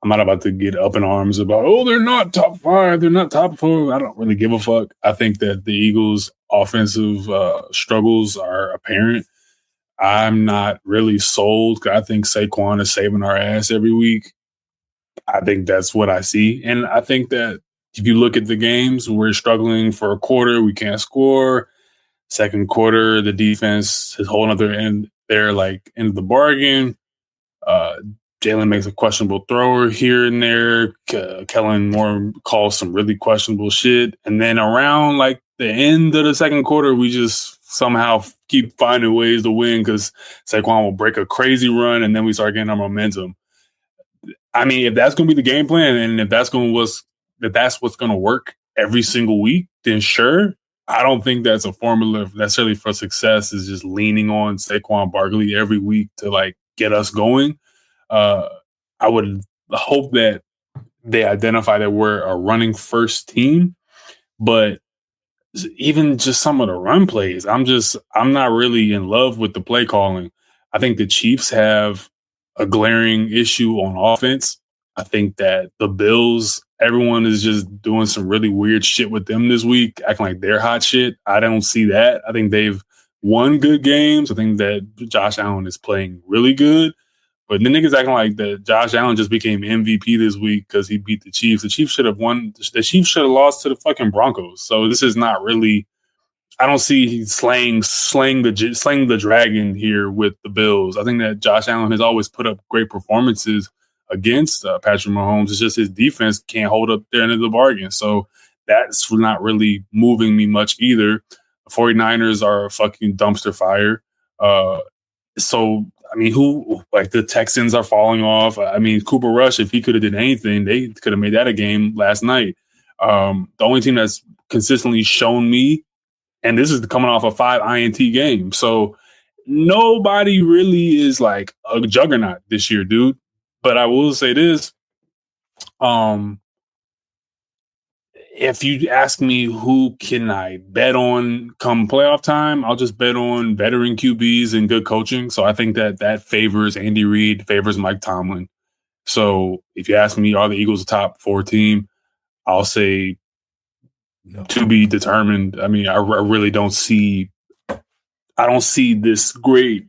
I'm not about to get up in arms about, they're not top 5, they're not top 4. I don't really give a fuck. I think that the Eagles' offensive struggles are apparent. I'm not really sold. I think Saquon is saving our ass every week. I think that's what I see. And I think that if you look at the games, we're struggling for a quarter, we can't score. Second quarter, the defense is holding up their end there, like end of the bargain. Jalen makes a questionable thrower here and there. Kellen Moore calls some really questionable shit. And then around like the end of the second quarter, we just somehow keep finding ways to win because Saquon will break a crazy run and then we start getting our momentum. I mean, if that's going to be the game plan and if that's what's going to work every single week, then sure. I don't think that's a formula necessarily for success is just leaning on Saquon Barkley every week to like get us going. I would hope that they identify that we're a running first team, but even just some of the run plays, I'm not really in love with the play calling. I think the Chiefs have a glaring issue on offense. I think that the Bills, everyone is just doing some really weird shit with them this week, acting like they're hot shit. I don't see that. I think they've won good games. I think that Josh Allen is playing really good. But the niggas acting like that Josh Allen just became MVP this week because he beat the Chiefs. The Chiefs should have won. The Chiefs should have lost to the fucking Broncos. So this is not really. I don't see slaying the dragon here with the Bills. I think that Josh Allen has always put up great performances against Patrick Mahomes. It's just his defense can't hold up their end of the bargain. So that's not really moving me much either. The 49ers are a fucking dumpster fire. So, I mean, the Texans are falling off. I mean, Cooper Rush, if he could have did anything, they could have made that a game last night. The only team that's consistently shown me, and this is coming off a 5 INT game. So nobody really is like a juggernaut this year, dude. But I will say this. if you ask me who can I bet on come playoff time, I'll just bet on veteran QBs and good coaching. So I think that favors Andy Reid, favors Mike Tomlin. So if you ask me, are the Eagles a top 4 team? I'll say to be determined. I mean, I really don't see this great,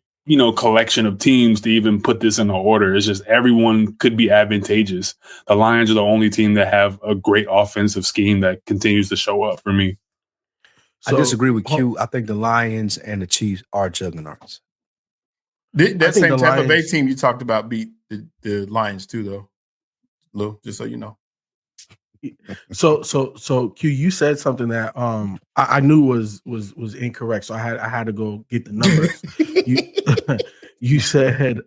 collection of teams to even put this in an order. It's just everyone could be advantageous. The Lions are the only team that have a great offensive scheme that continues to show up for me. I disagree with Q. I think the Lions and the Chiefs are juggernauts. That same Tampa Bay team you talked about beat the Lions too, though. Lou, just so you know. So Q, you said something that I knew was incorrect. So I had to go get the numbers. you said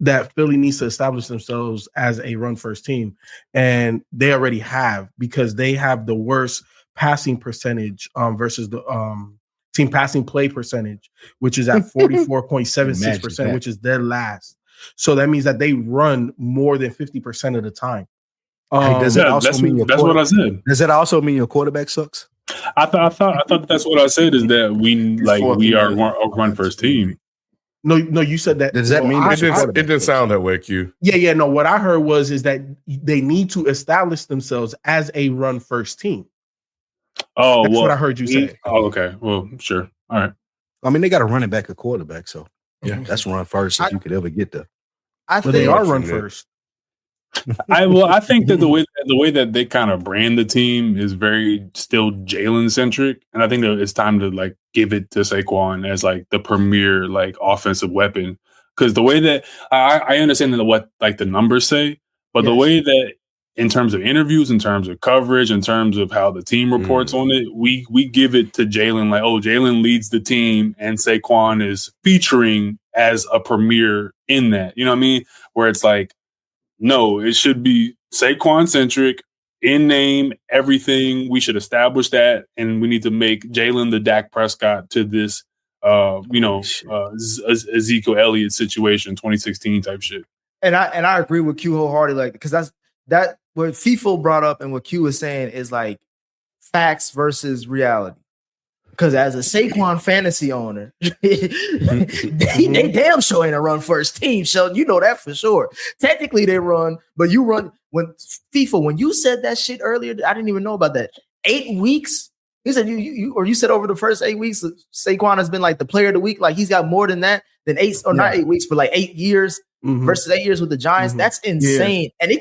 that Philly needs to establish themselves as a run first team, and they already have, because they have the worst passing percentage versus the team passing play percentage, which is at 44.76%, which is dead last. So that means that they run more than 50% of the time. Does that also mean that's what I said? Does that also mean your quarterback sucks? I thought that's what I said, is that we are a run first team. No, you said that. Does that mean it didn't sound that way, Q? Yeah. No, what I heard is that they need to establish themselves as a run first team. Oh, that's what I heard you say. Oh, okay. Well, sure. All right. I mean, they got a running back, a quarterback, so yeah, that's run first if you could ever get there. But they are run first. I think that the way that they kind of brand the team is very still Jalen centric, and I think that it's time to give it to Saquon as the premier offensive weapon, because the way that I understand that what the numbers say, but the way that in terms of interviews, in terms of coverage, in terms of how the team reports on it, we give it to Jalen Jalen leads the team and Saquon is featuring as a premier in that. You know what I mean? Where it's no, it should be Saquon centric, in name, everything. We should establish that, and we need to make Jalen the Dak Prescott to this, Ezekiel Elliott situation, 2016 type shit. And I agree with Q wholeheartedly, because that's what FIFO brought up, and what Q was saying is facts versus reality. Because as a Saquon fantasy owner, they damn sure ain't a run first team. So you know that for sure. Technically they run, but you run when you said that shit earlier, I didn't even know about that. 8 weeks. You said you said over the first 8 weeks, Saquon has been the player of the week. He's got more than that, not 8 weeks, but 8 years versus 8 years with the Giants. That's insane. Yeah. And it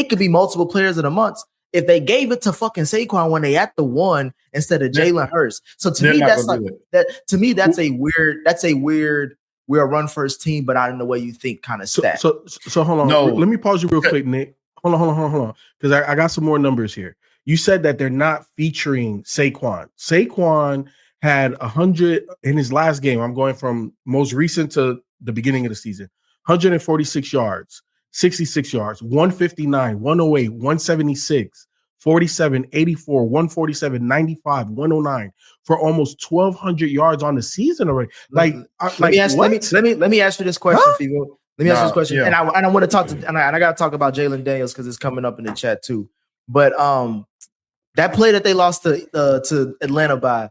could be multiple players of the month if they gave it to fucking Saquon when they at the 1 instead of Jalen Hurts. So to me, that's that. To me, that's a weird. We're a run first team, but not in the way you think kind of stat. So hold on. No. Let me pause you real quick, Nick. Hold on. Because I got some more numbers here. You said that they're not featuring Saquon. Saquon had 100 in his last game. I'm going from most recent to the beginning of the season. 146 yards. 66 yards, 159, 108, 176, 47, 84, 147, 95, 109 for almost 1,200 yards on the season already. Let me ask you this question, Figo. Let me ask you this question, and I want to talk to, and I got to talk about Jalen Daniels because it's coming up in the chat too. But that play that they lost to Atlanta by,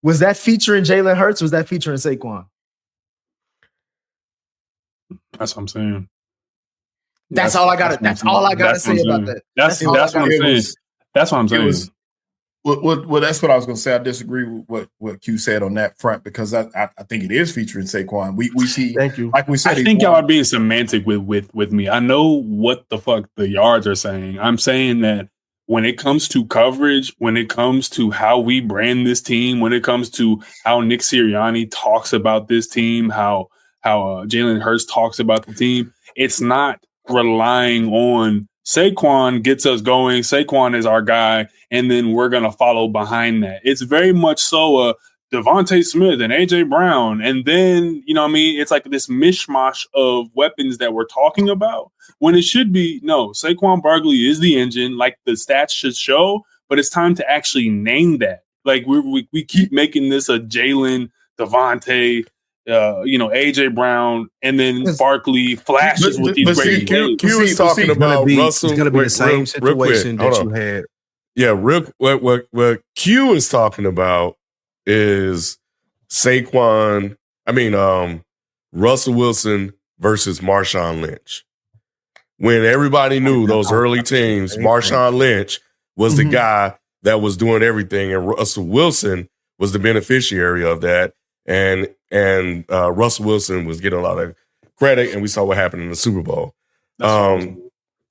was that featuring Jalen Hurts? Was that featuring Saquon? That's what I'm saying. That's all I got to say about that. That's what I'm saying. That's what I'm saying. Well, that's what I was going to say. I disagree with what Q said on that front, because I think it is featuring Saquon. We see. Thank you. Like we said, I think y'all are being semantic with me. I know what the fuck the yards are saying. I'm saying that when it comes to coverage, when it comes to how we brand this team, when it comes to how Nick Sirianni talks about this team, how Jalen Hurts talks about the team, it's not relying on Saquon gets us going. Saquon is our guy, and then we're going to follow behind that. It's very much so a Devontae Smith and A.J. Brown, and then, it's this mishmash of weapons that we're talking about, when it should be, no, Saquon Barkley is the engine, like the stats should show, but it's time to actually name that. We keep making this a Jalen, Devontae, AJ Brown, and then Barkley flashes with these great plays. Q is talking about Russell. It's going to be the same situation that you had. Yeah, what Q is talking about is Russell Wilson versus Marshawn Lynch. When everybody knew those early teams, Marshawn Lynch was the guy that was doing everything, and Russell Wilson was the beneficiary of that. And Russell Wilson was getting a lot of credit, and we saw what happened in the Super Bowl. I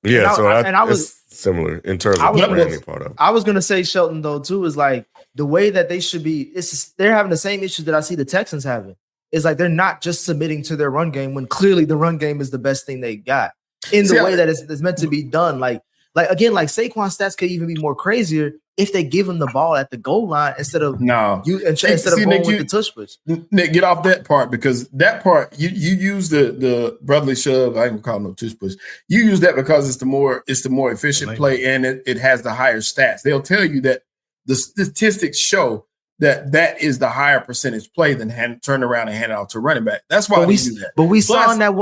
was similar in terms of the branding part of it. I was going to say, Shelton, though, too, is like the way that they should be. They're having the same issues that I see the Texans having. It's like they're not just submitting to their run game when clearly the run game is the best thing they got in the way that it's meant to be done. Like Saquon's stats could even be more crazier if they give him the ball at the goal line instead of going with the tush push. Nick, get off that part, because that part you use the brotherly shove. I ain't gonna call it no tush push. You use that because it's the more efficient play, and it has the higher stats. They'll tell you that the statistics show that is the higher percentage play than turn around and hand it out to running back. That's why we do that. But we saw in that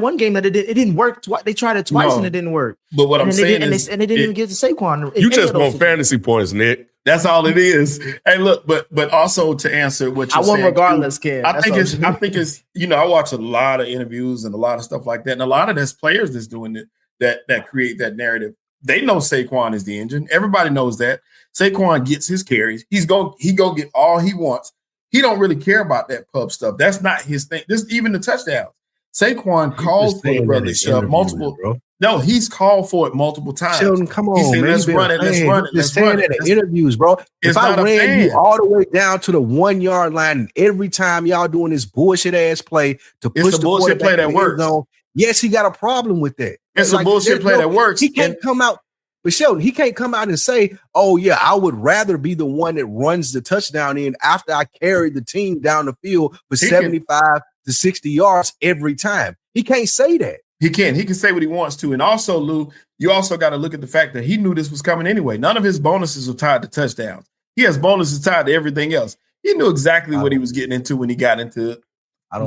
one game that it didn't work. They tried it twice and it didn't work. But what I'm saying is, it didn't even get to Saquon. You just want fantasy points, Nick. That's all it is. Hey, look, but also to answer what you're saying, I won regardless, Ken. I think it's I watch a lot of interviews and a lot of stuff like that, and a lot of there's players that's doing it that create that narrative. They know Saquon is the engine. Everybody knows that. Saquon gets his carries. He go get all he wants. He don't really care about that pub stuff. That's not his thing. This even the touchdowns. Saquon called for the brotherly shove multiple. No, he's called for it multiple times. Sheldon, come on, he said, man. Let's run it. Let's run it. In interviews, bro. If I ran you all the way down to the 1 yard line, and every time y'all doing this bullshit ass play to push the bullshit play that works. Yes, he got a problem with that. It's a bullshit play that works. He can't come out. But Sheldon, he can't come out and say, oh, yeah, I would rather be the one that runs the touchdown in after I carried the team down the field for 75 to 60 yards every time. He can't say that. He can. He can say what he wants to. And also, Lou, you also got to look at the fact that he knew this was coming anyway. None of his bonuses were tied to touchdowns. He has bonuses tied to everything else. He knew exactly what he was getting into when he got into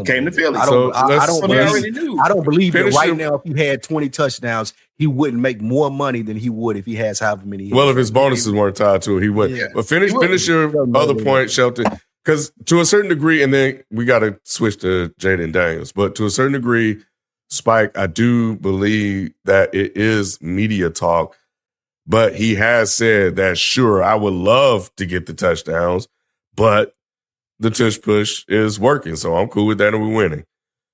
came to Philly. I don't believe that right now, if he had 20 touchdowns, he wouldn't make more money than he would if he has however many. Well, if his bonuses weren't tied to it, he would. Yeah. But finish your other point, Shelton, because to a certain degree, and then we got to switch to Jayden Daniels, but to a certain degree, Spike, I do believe that it is media talk, but he has said that, sure, I would love to get the touchdowns, but the tush push is working, so I'm cool with that, and we're winning.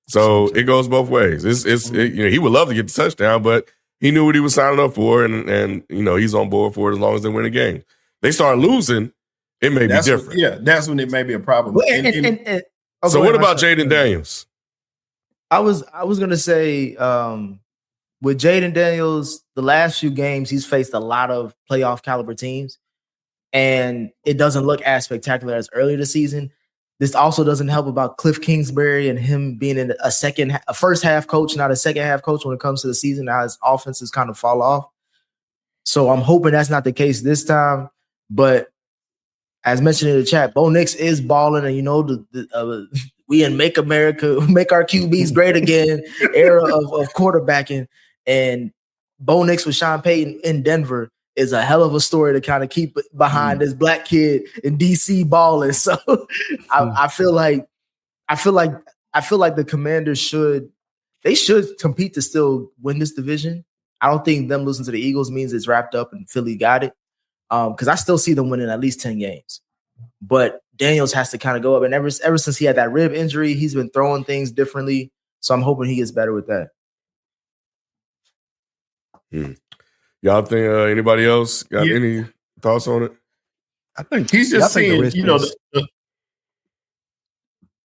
So it goes both ways. He would love to get the touchdown, but he knew what he was signing up for, and he's on board for it as long as they win a game. They start losing, it may be different. That's when it may be a problem. So what about Jayden Daniels? I was gonna say with Jayden Daniels, the last few games he's faced a lot of playoff caliber teams, and it doesn't look as spectacular as earlier this season. This also doesn't help about Cliff Kingsbury and him being in a first half coach, not a second half coach when it comes to the season. Now his offenses kind of fall off. So I'm hoping that's not the case this time. But as mentioned in the chat, Bo Nix is balling, and we in Make America, Make Our QBs Great Again era of quarterbacking. And Bo Nix with Sean Payton in Denver is a hell of a story to kind of keep behind this black kid in DC balling. So I feel like the Commanders should compete to still win this division. I don't think them losing to the Eagles means it's wrapped up and Philly got it. Because I still see them winning at least 10 games. But Daniels has to kind of go up. And ever since he had that rib injury, he's been throwing things differently. So I'm hoping he gets better with that. Y'all think anybody else got any thoughts on it? I think he's just saying,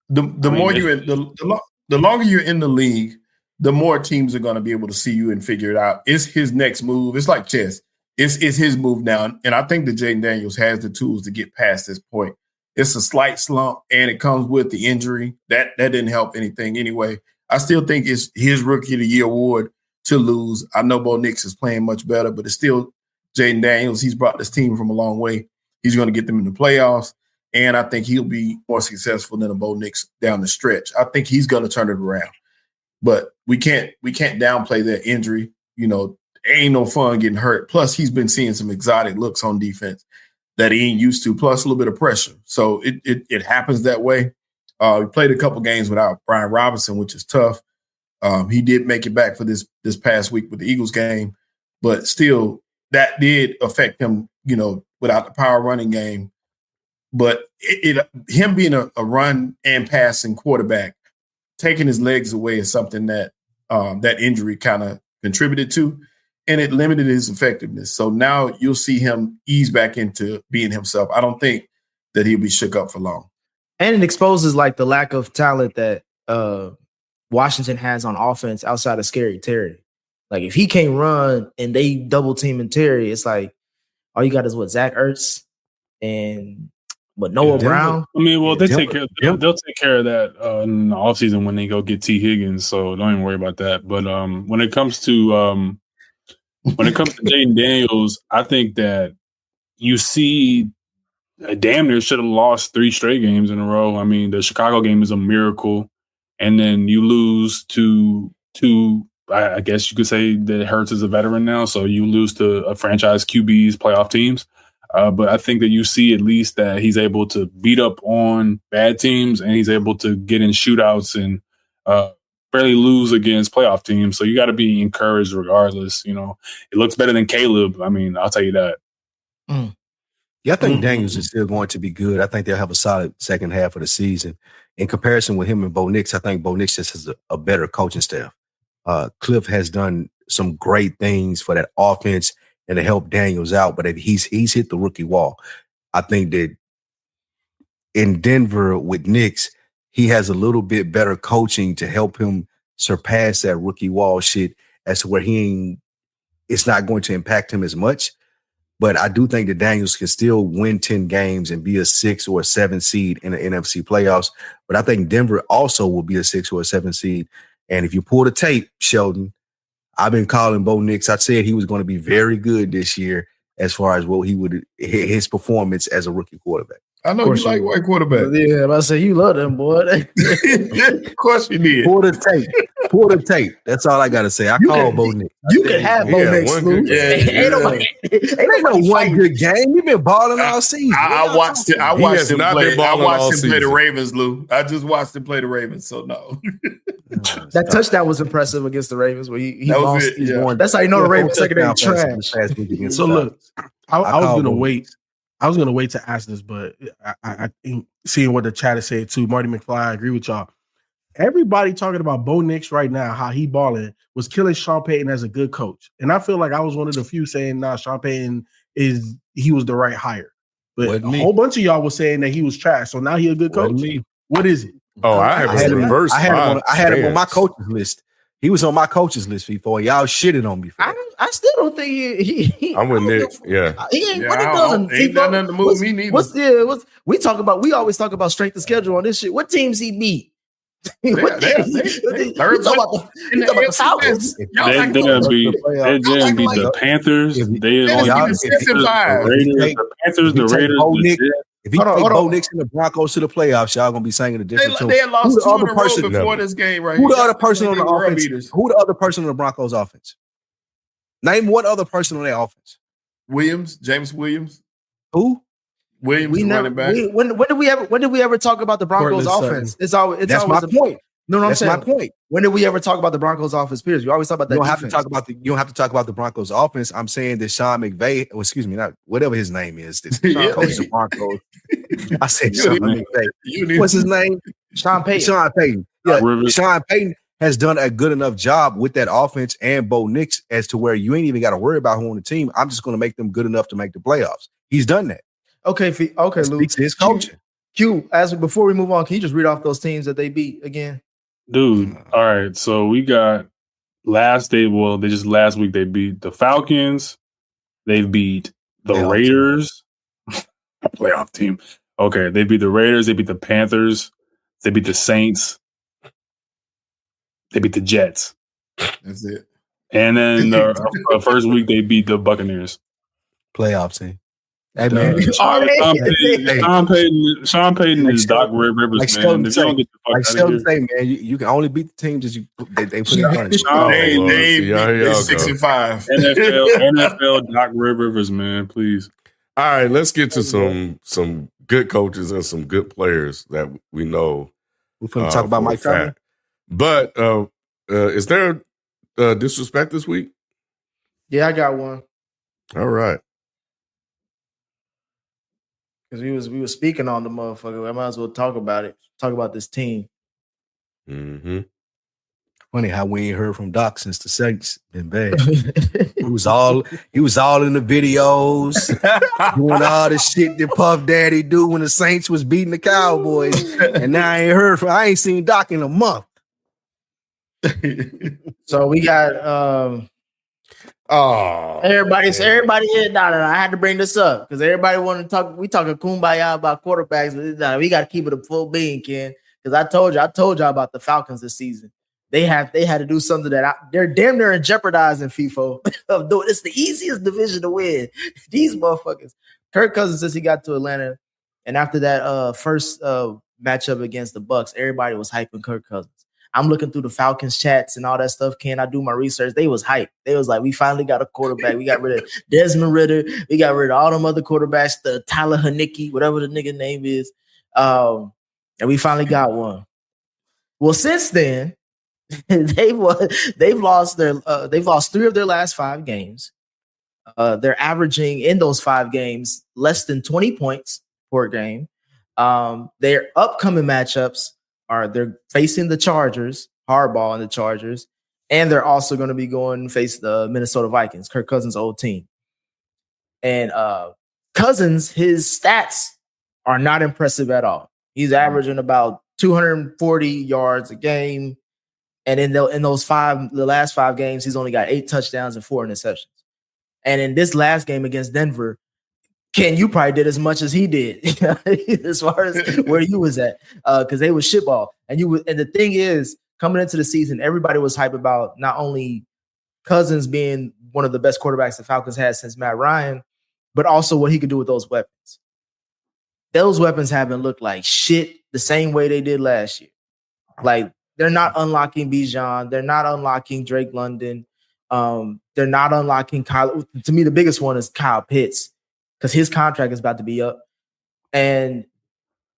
the more you're in, the longer you're in the league, the more teams are going to be able to see you and figure it out. It's his next move. It's like chess. It's his move now. And I think that Jayden Daniels has the tools to get past this point. It's a slight slump, and it comes with the injury. That didn't help anything anyway. I still think it's his Rookie of the Year award to lose. I know Bo Nix is playing much better, but it's still Jayden Daniels. He's brought this team from a long way. He's going to get them in the playoffs. and I think he'll be more successful than a Bo Nix down the stretch. I think he's going to turn it around, but we can't downplay that injury. You know, ain't no fun getting hurt. Plus, he's been seeing some exotic looks on defense that he ain't used to. Plus, a little bit of pressure. So it happens that way. We played a couple games without Brian Robinson, which is tough. He did make it back for this past week with the Eagles game, but still, that did affect him. You know, without the power running game. But him being a run and passing quarterback, taking his legs away is something that that injury kind of contributed to, and it limited his effectiveness. So now you'll see him ease back into being himself. I don't think that he'll be shook up for long. And it exposes like the lack of talent that Washington has on offense outside of Scary Terry. Like if he can't run and they double teaming Terry, it's like all you got is what, Zach Ertz and Noah Brown. I mean, well, they'll take care of that in the offseason when they go get T. Higgins, so don't even worry about that. But when it comes to Jaden Daniels, I think that you see damn near should have lost 3 straight games in a row. I mean, the Chicago game is a miracle, and then you lose to I guess you could say that Hurts is a veteran now, so you lose to a franchise QB's playoff teams. But I think that you see at least that he's able to beat up on bad teams, and he's able to get in shootouts and barely lose against playoff teams. So you got to be encouraged regardless. You know, it looks better than Caleb. I mean, I'll tell you that. Yeah, I think Daniels is still going to be good. I think they'll have a solid second half of the season. In comparison with him and Bo Nix, I think Bo Nix just has a better coaching staff. Cliff has done some great things for that offense and to help Daniels out, but he's hit the rookie wall. I think that in Denver with Nix, he has a little bit better coaching to help him surpass that rookie wall shit as to where it's not going to impact him as much. But I do think that Daniels can still win 10 games and be a 6 or a 7 seed in the NFC playoffs. But I think Denver also will be a 6 or a 7 seed. And if you pull the tape, Sheldon, I've been calling Bo Nix. I said he was going to be very good this year as far as what his performance as a rookie quarterback. I know you like white quarterback. Yeah, I say you love them, boy. Of course you did. Pull the tape. Pull the tape. That's all I got to say. I call Bo Nix. You can have Bo Nix, Lou. Ain't no one good game. You've been balling all season. I watched it. I watched him play the season. Ravens, Lou. I just watched him play the Ravens, so no. That touchdown was impressive against the Ravens where he lost. Yeah. That's how you know the Ravens secondary trash. So look, I was gonna wait. I was gonna wait to ask this, but I think seeing what the chat is saying too, Marty McFly, I agree with y'all. Everybody talking about Bo Nix right now, how he balling, was killing Sean Payton as a good coach. And I feel like I was one of the few saying, nah, Sean Payton he was the right hire. But a whole bunch of y'all was saying that he was trash. So now he a good coach. What is it? Oh, I had him reverse. I had him on my coaches list. He was on my coaches list before. Y'all shitted on me. I still don't think he I'm with Nick. Yeah. He ain't done nothing to move me neither. We always talk about strength of schedule on this shit. What teams he beat? We talk about the Falcons. They didn't beat the Panthers. They the Panthers, the Raiders. If he take Bo Nix and the Broncos to the playoffs, y'all gonna be singing a different tune. They had lost 2 in a row before this game, right? Who the other person on the offense? Who the other person on the Broncos offense? Name one other person on their offense. James Williams. Who? Williams running back. When did we ever talk about the Broncos offense? That's my point. No, I'm saying. That's my point. When did we ever talk about the Broncos offense? Period. We always talk about that. You don't have to talk about the Broncos offense. I'm saying that Sean McVay, not whatever his name is, coach the Broncos. I said Sean McVay. What's his name? Sean Payton. Yeah, Sean Payton has done a good enough job with that offense and Bo Nix as to where you ain't even got to worry about who on the team. I'm just going to make them good enough to make the playoffs. He's done that. Okay, Luke. His coaching. Q, before we move on, can you just read off those teams that they beat again? Dude, all right. So we got last week they beat the Falcons. They beat the Raiders. Playoff team. Okay, they beat the Raiders. They beat the Panthers. They beat the Saints. They beat the Jets. That's it. And then the first week they beat the Buccaneers. Playoff team. Hey man, Sean Payton is Doc Rivers, like man. If you don't get the fuck like out of here. say, man, you can only beat the teams that they put in front of you. They Lord. See, here they y'all 6-5. NFL Doc Rivers, man, please. All right, let's get to some good coaches and some good players that we know. We're going to talk about for Mike a fact. But is there disrespect this week? Yeah, I got one. All right. Because we were speaking on the motherfucker. I might as well talk about it. Talk about this team. Mm-hmm. Funny how we ain't heard from Doc since the Saints been bad. he was all in the videos, doing all the shit that Puff Daddy do when the Saints was beating the Cowboys. And now I ain't seen Doc in a month. So we got everybody here. I had to bring this up because everybody wanted to talk. We talking kumbaya about quarterbacks. We got to keep it a full bean, Ken. Because I told y'all about the Falcons this season. They had to do something that they're damn near jeopardizing FIFO of doing. It's the easiest division to win. These motherfuckers. Kirk Cousins, since he got to Atlanta, and after that first matchup against the Bucks, everybody was hyping Kirk Cousins. I'm looking through the Falcons chats and all that stuff. Can I do my research? They was hyped. They was like, we finally got a quarterback. We got rid of Desmond Ridder. We got rid of all them other quarterbacks, the Tyler Haneke, whatever the nigga name is. And we finally got one. Well, since then, they've lost 3 of their last 5 games. They're averaging in those 5 games less than 20 points per game. Their upcoming matchups are they're facing the Chargers, Harbaugh and the Chargers, and they're also going to be going to face the Minnesota Vikings, Kirk Cousins' old team. And Cousins, his stats are not impressive at all. He's averaging about 240 yards a game. And in the last 5 games, he's only got 8 touchdowns and 4 interceptions. And in this last game against Denver, Ken, you probably did as much as he did as far as where you was at, because they was shitball. And the thing is, coming into the season, everybody was hyped about not only Cousins being one of the best quarterbacks the Falcons had since Matt Ryan, but also what he could do with those weapons. Those weapons haven't looked like shit the same way they did last year. Like, they're not unlocking Bijan. They're not unlocking Drake London. They're not unlocking Kyle. To me, the biggest one is Kyle Pitts because his contract is about to be up. And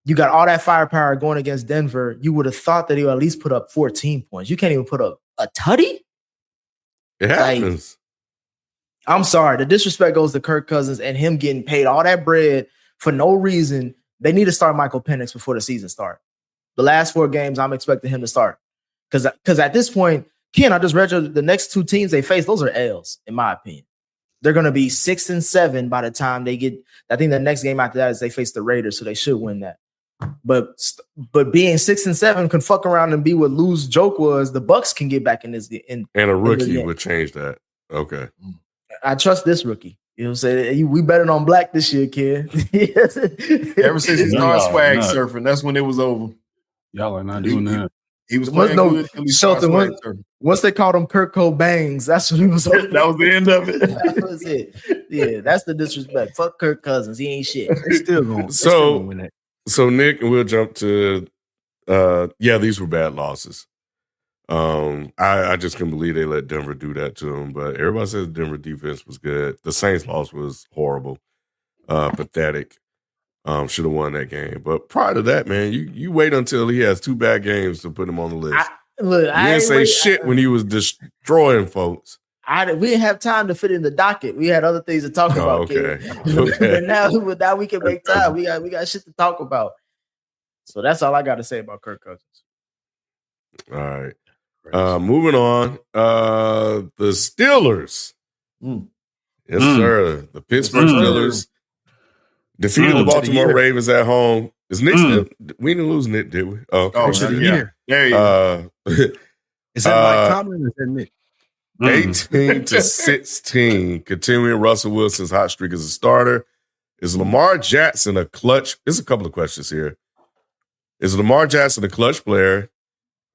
you got all that firepower going against Denver. You would have thought that he would at least put up 14 points. You can't even put up a tutty? It happens. I'm sorry. The disrespect goes to Kirk Cousins and him getting paid all that bread for no reason. They need to start Michael Penix before the season starts. The last 4 games, I'm expecting him to start. Because at this point, Ken, I just read the next 2 teams they face, those are L's, in my opinion. They're going to be 6-7 by the time they get – I think the next game after that is they face the Raiders, so they should win that. But being 6-7 can fuck around and be what Lou's joke was. The Bucks can get back in this. And a rookie would change that. Okay. I trust this rookie. You know what I'm saying? We betting on black this year, kid. Ever since he started swag surfing, that's when it was over. Y'all are not doing that. He was playing good. Shelton, once they called him Kurt Cobangs, that's what he was over. That was the end of it. That was it. Yeah, that's the disrespect. Fuck Kirk Cousins. He ain't shit. They still going. So Nick, and we'll jump to these were bad losses. I just couldn't believe they let Denver do that to them. But everybody says the Denver defense was good. The Saints loss was horrible, pathetic. Should have won that game. But prior to that, man, you wait until he has 2 bad games to put him on the list. You didn't say shit when he was destroying folks. We didn't have time to fit in the docket. We had other things to talk about. Okay. But now we can make time. We got shit to talk about. So that's all I got to say about Kirk Cousins. All right. Moving on. The Steelers. Yes, sir. The Pittsburgh Steelers defeated the Baltimore Ravens at home. Is Nick still? We didn't lose Nick, did we? Yeah. There you go. Is that Mike Tomlin or is that Nick? 18-16. Continuing Russell Wilson's hot streak as a starter. Is Lamar Jackson a clutch? There's a couple of questions here. Is Lamar Jackson a clutch player?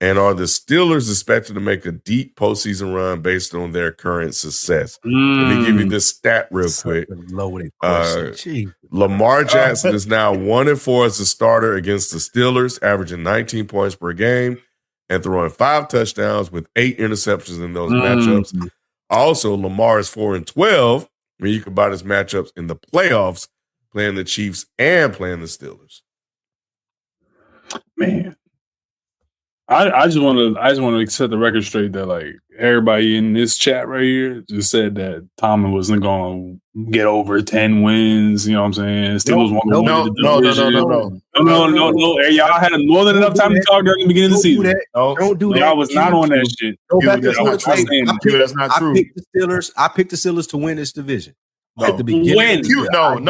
And are the Steelers expected to make a deep postseason run based on their current success? Let me give you this stat real quick. Loaded question. Lamar Jackson is now 1-4 as a starter against the Steelers, averaging 19 points per game and throwing 5 touchdowns with 8 interceptions in those matchups. Also, Lamar is 4-12 when you combine his matchups in the playoffs, playing the Chiefs and playing the Steelers. Man. I just want to set the record straight that like everybody in this chat right here just said that Tomlin wasn't going to get over 10 wins. You know what I'm saying? Steelers won the No. Y'all had more than enough time to talk during the beginning of the season. Don't do that. Y'all was not on that shit. That's not true. I picked the Steelers to win this division. At the beginning, Q was the only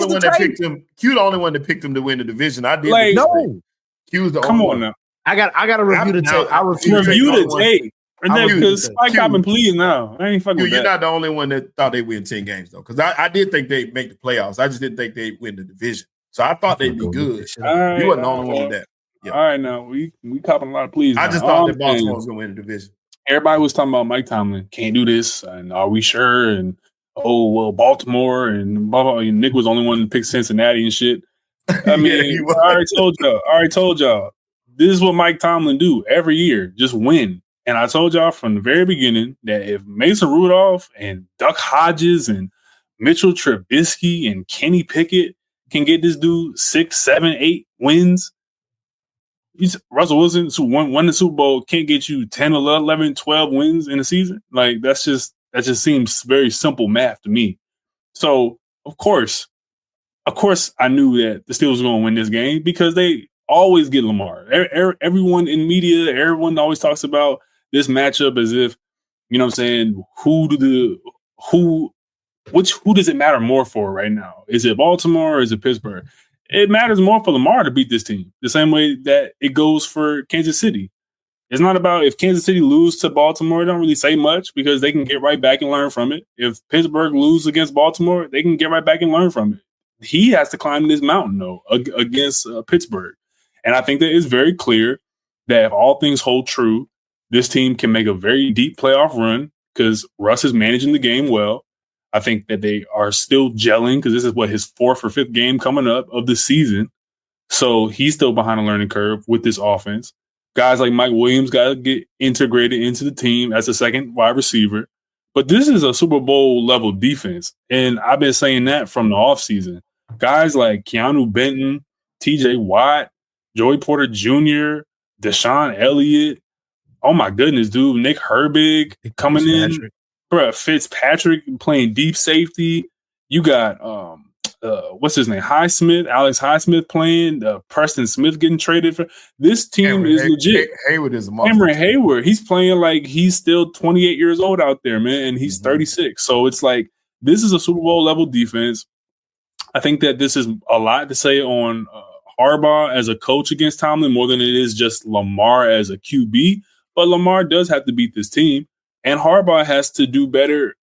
one that picked him. Q the only one that picked him to win the division. I did. Like, Q's the come only on one. now. I got to review the tape. I review the tape. Because Spike got been pleading now. I ain't fucking with that. You're not the only one that thought they'd win 10 games, though. Because I did think they'd make the playoffs. I just didn't think they'd win the division. So I thought they'd be good. Right, you wasn't the only one with that. Yeah. All right, now we copping a lot of pleas. I just thought that Baltimore was going to win the division. Everybody was talking about Mike Tomlin. Can't do this. And are we sure? And, Baltimore and blah, blah. And Nick was the only one to pick Cincinnati and shit. I mean, I already told y'all. This is what Mike Tomlin do every year, just win. And I told y'all from the very beginning that if Mason Rudolph and Duck Hodges and Mitchell Trubisky and Kenny Pickett can get this dude 6, 7, 8 wins, Russell Wilson won the Super Bowl, can't get you 10, 11, 12 wins in a season. Like that just seems very simple math to me. So of course I knew that the Steelers were going to win this game because they always get Lamar. Everyone in media, everyone always talks about this matchup as if, you know what I'm saying, who does it matter more for right now? Is it Baltimore or is it Pittsburgh? It matters more for Lamar to beat this team, the same way that it goes for Kansas City. It's not about if Kansas City lose to Baltimore, it don't really say much because they can get right back and learn from it. If Pittsburgh lose against Baltimore, they can get right back and learn from it. He has to climb this mountain, though, against Pittsburgh. And I think that it's very clear that if all things hold true, this team can make a very deep playoff run because Russ is managing the game well. I think that they are still gelling because this is his 4th or 5th game coming up of the season. So he's still behind a learning curve with this offense. Guys like Mike Williams got to get integrated into the team as a second wide receiver. But this is a Super Bowl level defense. And I've been saying that from the offseason. Guys like Keanu Benton, TJ Watt, Joey Porter Jr., Deshaun Elliott. Oh my goodness, dude. Nick Herbig coming in. Bruh, Fitzpatrick playing deep safety. You got what's his name? Alex Highsmith playing. Preston Smith getting traded for. This team is legit. Hayward is a monster. Cameron Hayward. He's playing like he's still 28 years old out there, man, and he's 36. So it's like this is a Super Bowl level defense. I think that this is a lot to say on Harbaugh as a coach against Tomlin more than it is just Lamar as a QB. But Lamar does have to beat this team, and Harbaugh has to do better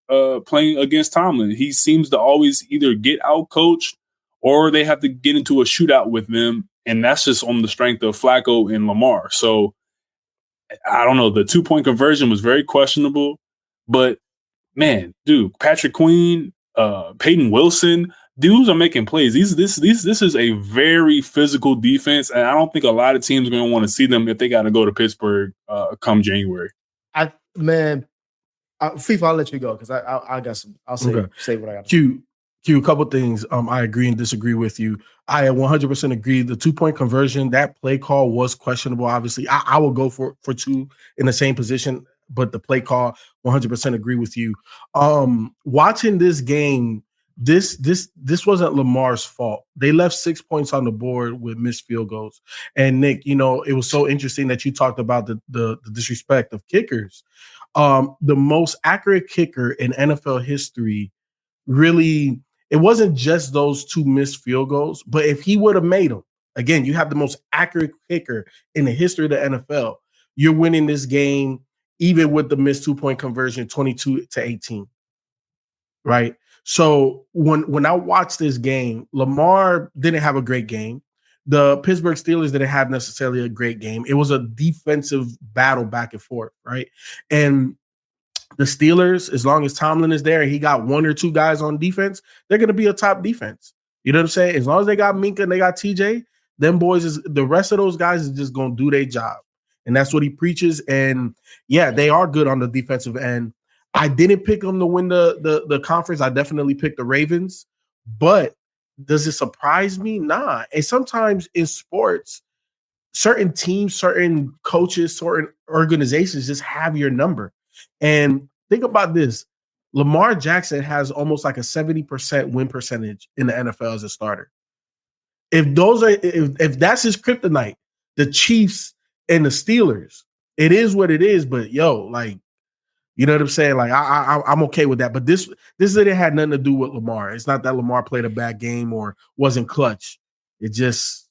playing against Tomlin. He seems to always either get out-coached or they have to get into a shootout with them, and that's just on the strength of Flacco and Lamar. So, I don't know. The 2-point conversion was very questionable, but, man, dude, Patrick Queen, Peyton Wilson, dudes are making plays. This is a very physical defense, and I don't think a lot of teams are going to want to see them if they got to go to Pittsburgh come January. FIFA, I'll let you go because I got some. I'll say what I got. Q, a couple things. I agree and disagree with you. I 100% agree. The 2-point conversion, that play call was questionable. Obviously, I will go for 2 in the same position, but the play call, 100% agree with you. Watching this game, this wasn't Lamar's fault. They left 6 points on the board with missed field goals. And Nick, it was so interesting that you talked about the disrespect of kickers. The most accurate kicker in NFL history, really, it wasn't just those 2 missed field goals, but if he would have made them, again, you have the most accurate kicker in the history of the NFL. You're winning this game, even with the missed 2-point conversion, 22-18, right? So when I watched this game, Lamar didn't have a great game. the Pittsburgh Steelers didn't have necessarily a great game. It was a defensive battle back and forth, right? And the Steelers, as long as Tomlin is there and he got one or two guys on defense, they're going to be a top defense. You know what I'm saying? As long as they got Minka and they got TJ, them boys, the rest of those guys is just going to do their job. And that's what he preaches. And yeah, they are good on the defensive end. I didn't pick them to win the conference. I definitely picked the Ravens. But does it surprise me? Nah. And sometimes in sports, certain teams, certain coaches, certain organizations just have your number. And think about this. Lamar Jackson has almost like a 70% win percentage in the NFL as a starter. If that's his kryptonite, the Chiefs and the Steelers, it is what it is. But yo, like, you know what I'm saying? Like, I'm okay with that. But this didn't have nothing to do with Lamar. It's not that Lamar played a bad game or wasn't clutch. It just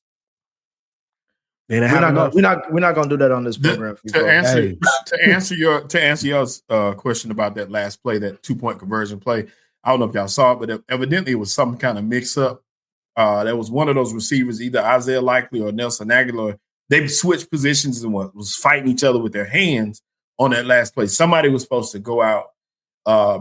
we're not gonna do that on this program. To answer your question about that last play, that 2-point conversion play. I don't know if y'all saw it, but evidently it was some kind of mix up. There was one of those receivers, either Isaiah Likely or Nelson Aguilar. They switched positions and was fighting each other with their hands on that last play. Somebody was supposed to go out,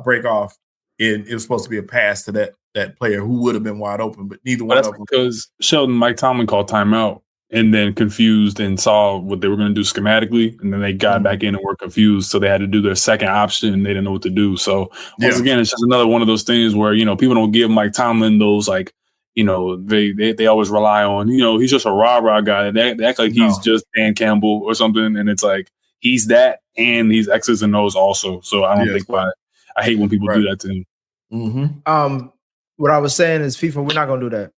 break off, and it was supposed to be a pass to that player who would have been wide open, but neither one of them. Because Mike Tomlin called timeout and then confused and saw what they were going to do schematically, and then they got back in and were confused, so they had to do their second option, and they didn't know what to do. So once again, it's just another one of those things where, you know, people don't give Mike Tomlin those, like, you know, they always rely on, you know, he's just a rah-rah guy. They act like he's just Dan Campbell or something, and it's like he's that, and he's X's and O's also. So I don't think I hate when people do that to him. Mm-hmm. What I was saying is, FIFA, we're not gonna do that.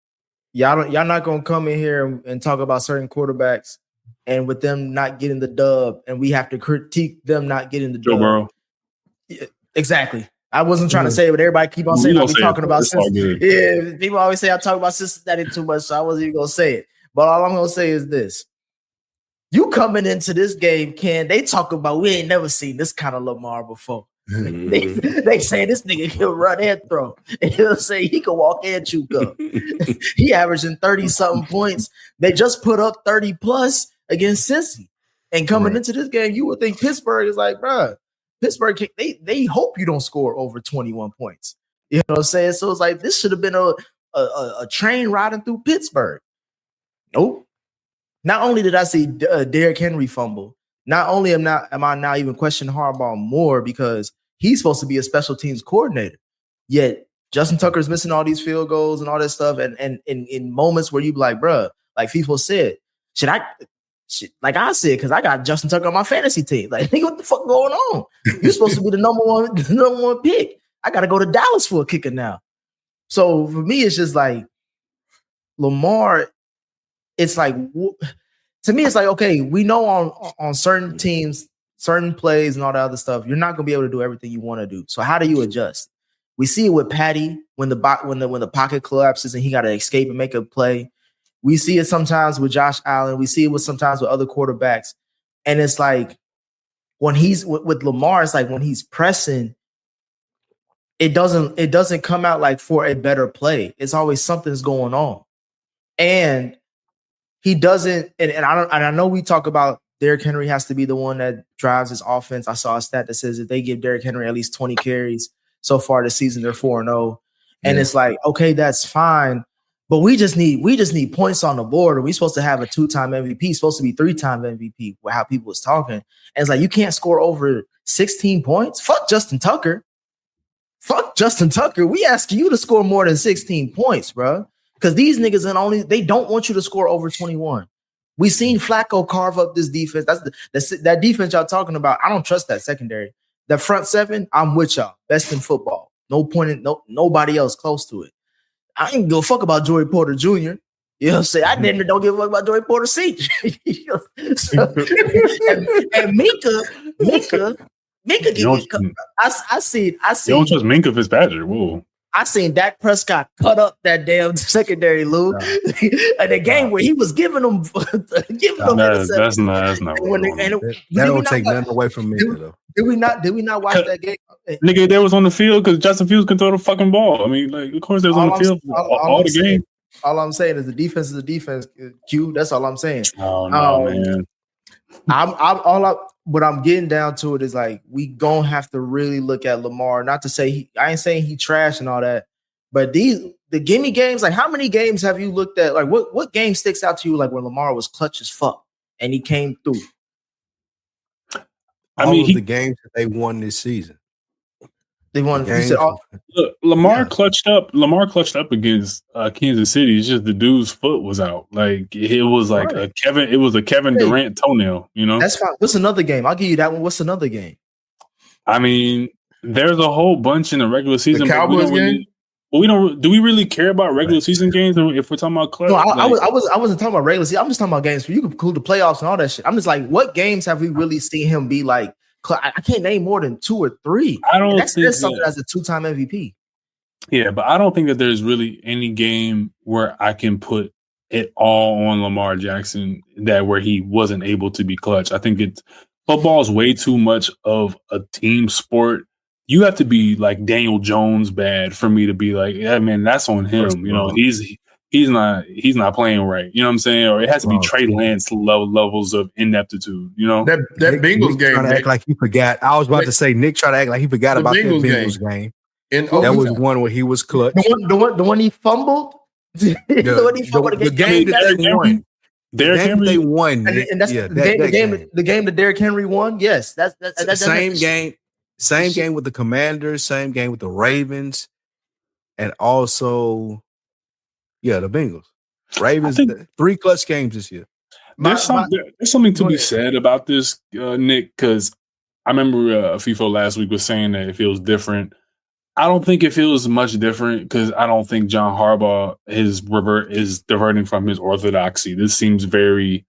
Y'all not gonna come in here and talk about certain quarterbacks and with them not getting the dub, and we have to critique them not getting the dub. Joe Burrow. Exactly. I wasn't trying to say it, but everybody keep on saying I'll be talking about Cincinnati. Yeah, people always say I talk about Cincinnati too much, so I wasn't even gonna say it. But all I'm gonna say is this: you coming into this game, Ken? They talk about we ain't never seen this kind of Lamar before. They say this nigga can run and throw. And he'll say he can walk and chew gum. He averaging 30-something points. They just put up 30 plus against Cincy. And coming into this game, you would think Pittsburgh is like, bruh, Pittsburgh, they hope you don't score over 21 points. You know what I'm saying? So it's like this should have been a train riding through Pittsburgh. Nope. Not only did I see Derrick Henry fumble, not only am I now even questioning Harbaugh more because he's supposed to be a special teams coordinator, yet Justin Tucker's missing all these field goals and all that stuff. And in moments where you be like, bruh, like FIFA said, like I said, because I got Justin Tucker on my fantasy team. Like, nigga, what the fuck going on? You're supposed to be the number one pick. I got to go to Dallas for a kicker now. So for me, it's just like Lamar. It's like, to me, it's like, okay, we know on certain teams, certain plays and all that other stuff, you're not going to be able to do everything you want to do. So how do you adjust? We see it with Patty when the pocket collapses and he got to escape and make a play. We see it sometimes with Josh Allen. We see it sometimes with other quarterbacks. And it's like when he's with Lamar, it's like when he's pressing, it doesn't come out like for a better play. It's always something's going on. And he doesn't, and I know we talk about Derrick Henry has to be the one that drives his offense. I saw a stat that says if they give Derrick Henry at least 20 carries so far this season, they're 4-0. And it's like, okay, that's fine. But we just need points on the board. Are we supposed to have a 2-time MVP? Supposed to be 3-time MVP? How people was talking, and it's like you can't score over 16 points. Fuck Justin Tucker. We ask you to score more than 16 points, bro. Because these niggas they don't want you to score over 21. We seen Flacco carve up this defense. That defense y'all talking about. I don't trust that secondary. The front seven, I'm with y'all. Best in football. No point in nobody else close to it. I ain't give a fuck about Joey Porter Jr. You know what I'm saying? I don't give a fuck about Joey Porter Sr. and Minka I seen. You don't trust Minka Fitzpatrick. Whoa. I seen Dak Prescott cut up that damn secondary, Lou. And the game where he was giving them. That's not. That don't take nothing away from me, though. Did we not watch that game? Nigga, they was on the field because Justin Fields can throw the fucking ball. I mean, like, of course they was on the field all the game. All I'm saying is the defense is the defense. Q. That's all I'm saying. Oh no, man. What I'm getting down to it is like we gonna have to really look at Lamar. Not to say I ain't saying he trash and all that, but the gimme games. Like, how many games have you looked at? Like, what game sticks out to you? Like when Lamar was clutch as fuck and he came through. All of the games that they won this season. They won. Look, Lamar clutched up. Lamar clutched up against Kansas City. It's just the dude's foot was out. Like it was like a Kevin. It was a Kevin Durant toenail. You know. That's fine. What's another game? I'll give you that one. What's another game? I mean, there's a whole bunch in the regular season. The Cowboys game. We don't. Do we really care about regular season games if we're talking about clutch? No, I wasn't talking about regular season. I'm just talking about games. You can include the playoffs and all that shit. I'm just like, what games have we really seen him be like? I can't name more than 2 or 3. I don't. That's something as a 2-time MVP. Yeah, but I don't think that there's really any game where I can put it all on Lamar Jackson where he wasn't able to be clutch. I think football is way too much of a team sport. You have to be like Daniel Jones bad for me to be like, yeah, man, that's on him. You know, he's not playing right. You know what I'm saying? Or it has to be Trey Lance levels of ineptitude. You know, that Bengals game. Trying to act like he forgot. I was about to say Nick tried to act like he forgot about that Bengals game. That was one where he was clutch. The one he fumbled. The game that they won. They won, and that's the game that Derrick Henry won. Yes, that's the same game. Same game with the Commanders. Same game with the Ravens, and also. Yeah, the Bengals. Ravens, 3 clutch games this year. There's something to be said about this, Nick, because I remember FIFO last week was saying that it feels different. I don't think it feels much different because I don't think John Harbaugh is diverting from his orthodoxy. This seems this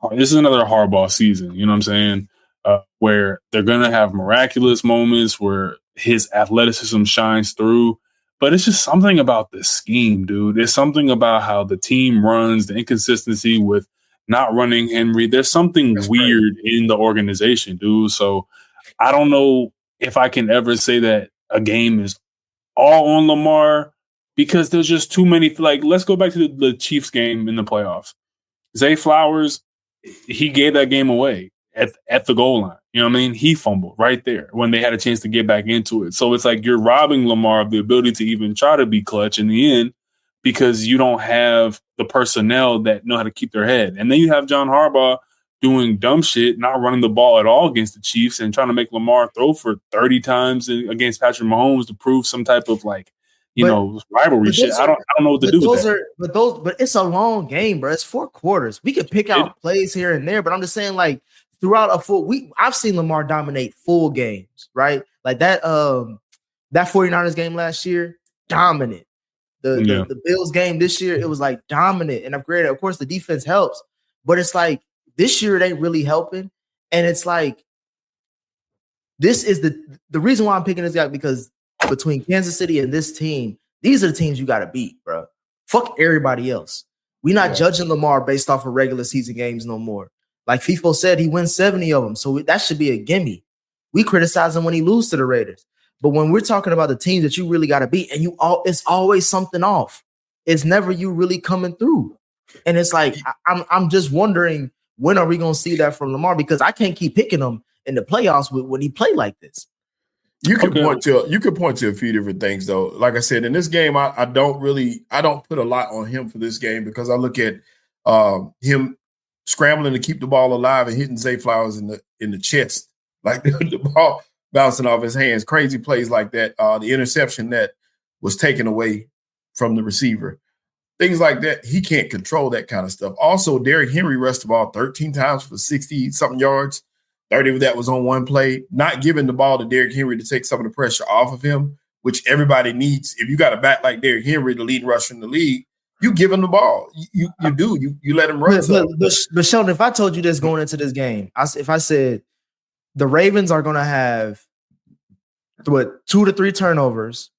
is another Harbaugh season, you know what I'm saying? Where they're going to have miraculous moments where his athleticism shines through. But it's just something about the scheme, dude. There's something about how the team runs, the inconsistency with not running Henry. There's something weird in the organization, dude. So I don't know if I can ever say that a game is all on Lamar because there's just too many. Like, let's go back to the Chiefs game in the playoffs. Zay Flowers, he gave that game away at the goal line. You know what I mean? He fumbled right there when they had a chance to get back into it. So it's like you're robbing Lamar of the ability to even try to be clutch in the end because you don't have the personnel that know how to keep their head. And then you have John Harbaugh doing dumb shit, not running the ball at all against the Chiefs and trying to make Lamar throw for 30 times against Patrick Mahomes to prove some type of rivalry shit. I don't know what to do with that. But it's a long game, bro. It's 4 quarters. We could pick out plays here and there, but I'm just saying, like, throughout a full week, I've seen Lamar dominate full games, right? Like that 49ers game last year, dominant. The Bills game this year, it was like dominant and upgraded. Of course, the defense helps, but it's like this year it ain't really helping. And it's like this is the reason why I'm picking this guy because between Kansas City and this team, these are the teams you got to beat, bro. Fuck everybody else. We're not judging Lamar based off of regular season games no more. Like FIFO said, he wins 70 of them. So that should be a gimme. We criticize him when he loses to the Raiders. But when we're talking about the teams that you really got to beat, and it's always something off. It's never you really coming through. And it's like, I'm just wondering, when are we going to see that from Lamar? Because I can't keep picking him in the playoffs when he play like this. You could point to a few different things, though. Like I said, in this game, I don't put a lot on him for this game because I look at him scrambling to keep the ball alive and hitting Zay Flowers in the chest, like the ball bouncing off his hands. Crazy plays like that. The interception that was taken away from the receiver. Things like that. He can't control that kind of stuff. Also, Derrick Henry rushed the ball 13 times for 60-something yards. 30 of that was on one play. Not giving the ball to Derrick Henry to take some of the pressure off of him, which everybody needs. If you got a back like Derrick Henry, the leading rusher in the league, you give him the ball. You let him run. But Sheldon, if I told you this going into this game, if I said the Ravens are going to have 2 to 3 turnovers,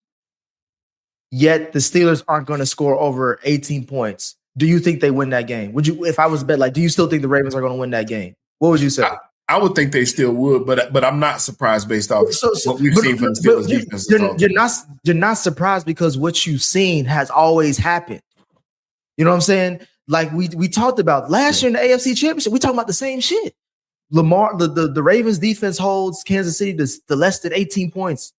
yet the Steelers aren't going to score over 18 points, do you think they win that game? Would you? If I was bet, like, do you still think the Ravens are going to win that game? What would you say? I would think they still would, but I'm not surprised based off what we've seen from the Steelers defense. You're not surprised because what you've seen has always happened. You know what I'm saying? Like we talked about last year in the AFC Championship, we talking about the same shit. Lamar, the Ravens defense holds Kansas City to less than 18 points.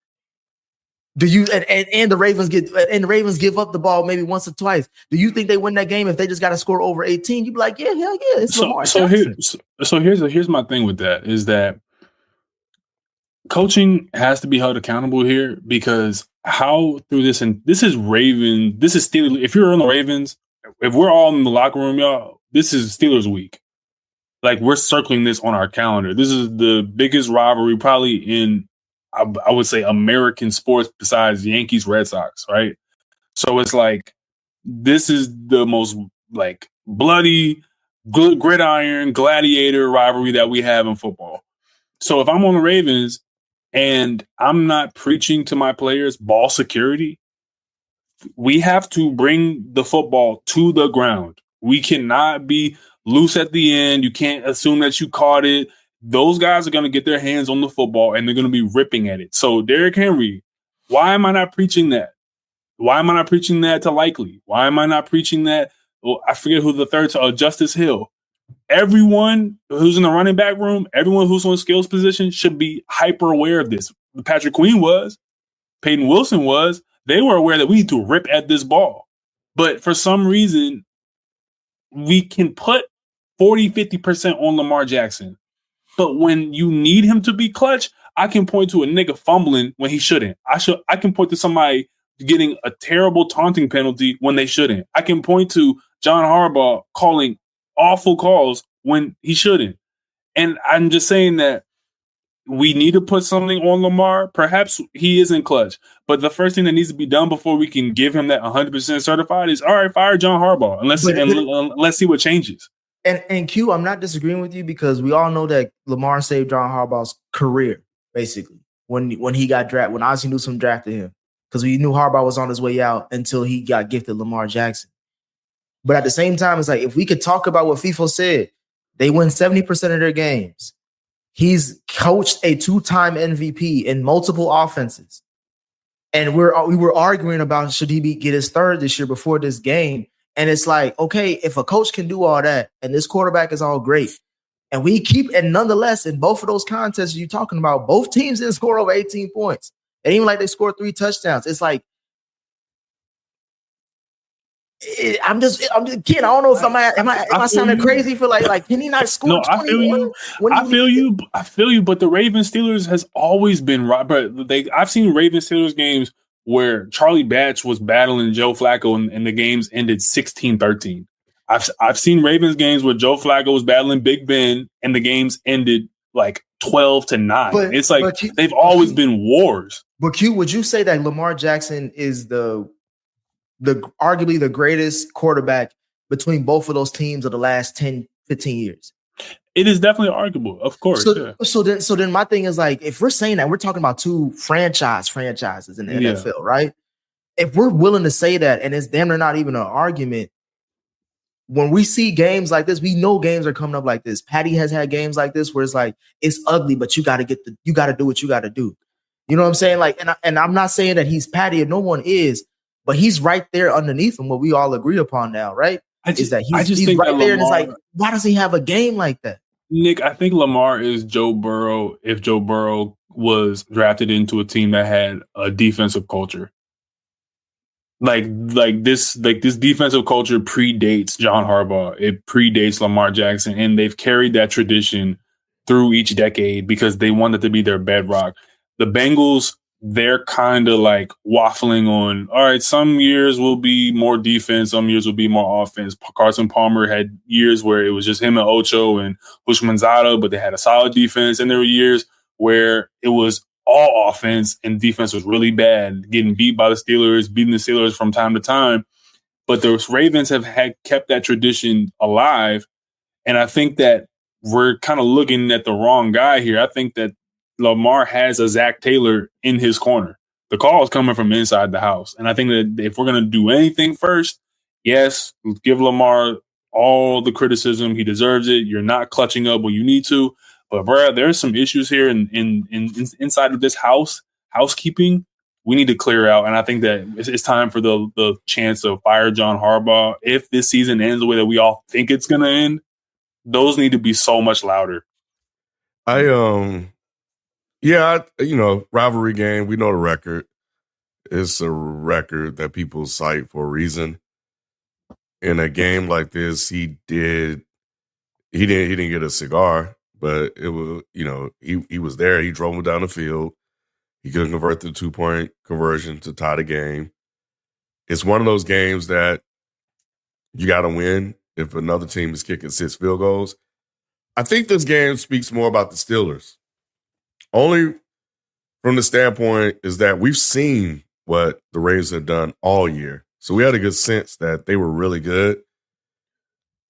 Do you and the Ravens give up the ball maybe once or twice? Do you think they win that game if they just got to score over 18? You'd be like, yeah, hell yeah, it's Lamar Jackson. Here's my thing with that is that coaching has to be held accountable here, because how through this, and this is Steelers. If you're on the Ravens, if we're all in the locker room, y'all, this is Steelers week. Like, we're circling this on our calendar. This is the biggest rivalry probably in, I would say, American sports besides Yankees, Red Sox, right? So it's like, this is the most like bloody gridiron gladiator rivalry that we have in football. So if I'm on the Ravens and I'm not preaching to my players ball security, we have to bring the football to the ground. We cannot be loose at the end. You can't assume that you caught it. Those guys are going to get their hands on the football and they're going to be ripping at it. So Derrick Henry, why am I not preaching that? Why am I not preaching that to Likely? Why am I not preaching that? Well, I forget who the third, Justice Hill. Everyone who's in the running back room, everyone who's on skills position should be hyper aware of this. Patrick Queen was, Peyton Wilson was. They were aware that we need to rip at this ball. But for some reason, we can put 40, 50% on Lamar Jackson. But when you need him to be clutch, I can point to a nigga fumbling when he shouldn't. I can point to somebody getting a terrible taunting penalty when they shouldn't. I can point to John Harbaugh calling awful calls when he shouldn't. And I'm just saying that we need to put something on Lamar. Perhaps he isn't clutch, but the first thing that needs to be done before we can give him that 100% certified is, all right, fire John Harbaugh and let's see what changes. And Q, I'm not disagreeing with you, because we all know that Lamar saved John Harbaugh's career, basically, when he got drafted, when Ozzie Newsome drafted him, because we knew Harbaugh was on his way out until he got gifted Lamar Jackson. But at the same time, it's like, if we could talk about what FIFO said, they win 70% of their games. He's coached a 2-time MVP in multiple offenses. And we were arguing about, should he get his third this year before this game? And it's like, okay, if a coach can do all that and this quarterback is all great, and we keep, and nonetheless, in both of those contests you're talking about, both teams didn't score over 18 points. And even like they scored 3 touchdowns. It's like, I'm just kid. I don't know if am I sounding crazy for like can he not score? No, I feel you. I feel you. But the Ravens Steelers has always been right. But I've seen Ravens Steelers games where Charlie Batch was battling Joe Flacco and the games ended 16-13. I've seen Ravens games where Joe Flacco was battling Big Ben and the games ended like 12-9. It's like they've always been wars. But Q, would you say that Lamar Jackson is the arguably the greatest quarterback between both of those teams of the last 10, 15 years? It is definitely arguable, of course. So then my thing is, like, if we're saying that, we're talking about 2 franchises in the NFL, right? If we're willing to say that, and it's damn near not even an argument, when we see games like this, we know games are coming up like this. Patty has had games like this where it's like, it's ugly, but you got to do what you got to do. You know what I'm saying? Like, and I'm not saying that he's Patty, and no one is, but he's right there underneath him. What we all agree upon now, right? He's right there, Lamar, and it's like, why does he have a game like that? Nick, I think Lamar is Joe Burrow if Joe Burrow was drafted into a team that had a defensive culture. Like this defensive culture predates John Harbaugh. It predates Lamar Jackson, and they've carried that tradition through each decade because they want it to be their bedrock. The Bengals, they're kind of like waffling on, all right, some years will be more defense, some years will be more offense. Carson Palmer had years where it was just him and Ocho and Hushmanzada, but they had a solid defense. And there were years where it was all offense and defense was really bad, getting beat by the Steelers, beating the Steelers from time to time. But the Ravens have kept that tradition alive. And I think that we're kind of looking at the wrong guy here. I think that Lamar has a Zach Taylor in his corner. The call is coming from inside the house. And I think that if we're going to do anything first, yes, give Lamar all the criticism. He deserves it. You're not clutching up when you need to. But, bro, there's some issues here in inside of this housekeeping we need to clear out. And I think that it's time for the chance to fire John Harbaugh. If this season ends the way that we all think it's going to end, those need to be so much louder. Rivalry game. We know the record. It's a record that people cite for a reason. In a game like this, he didn't get a cigar, but it was, he was there. He drove him down the field. He couldn't convert the 2-point conversion to tie the game. It's one of those games that you got to win if another team is kicking 6 field goals. I think this game speaks more about the Steelers. Only from the standpoint is that we've seen what the Ravens have done all year. So we had a good sense that they were really good.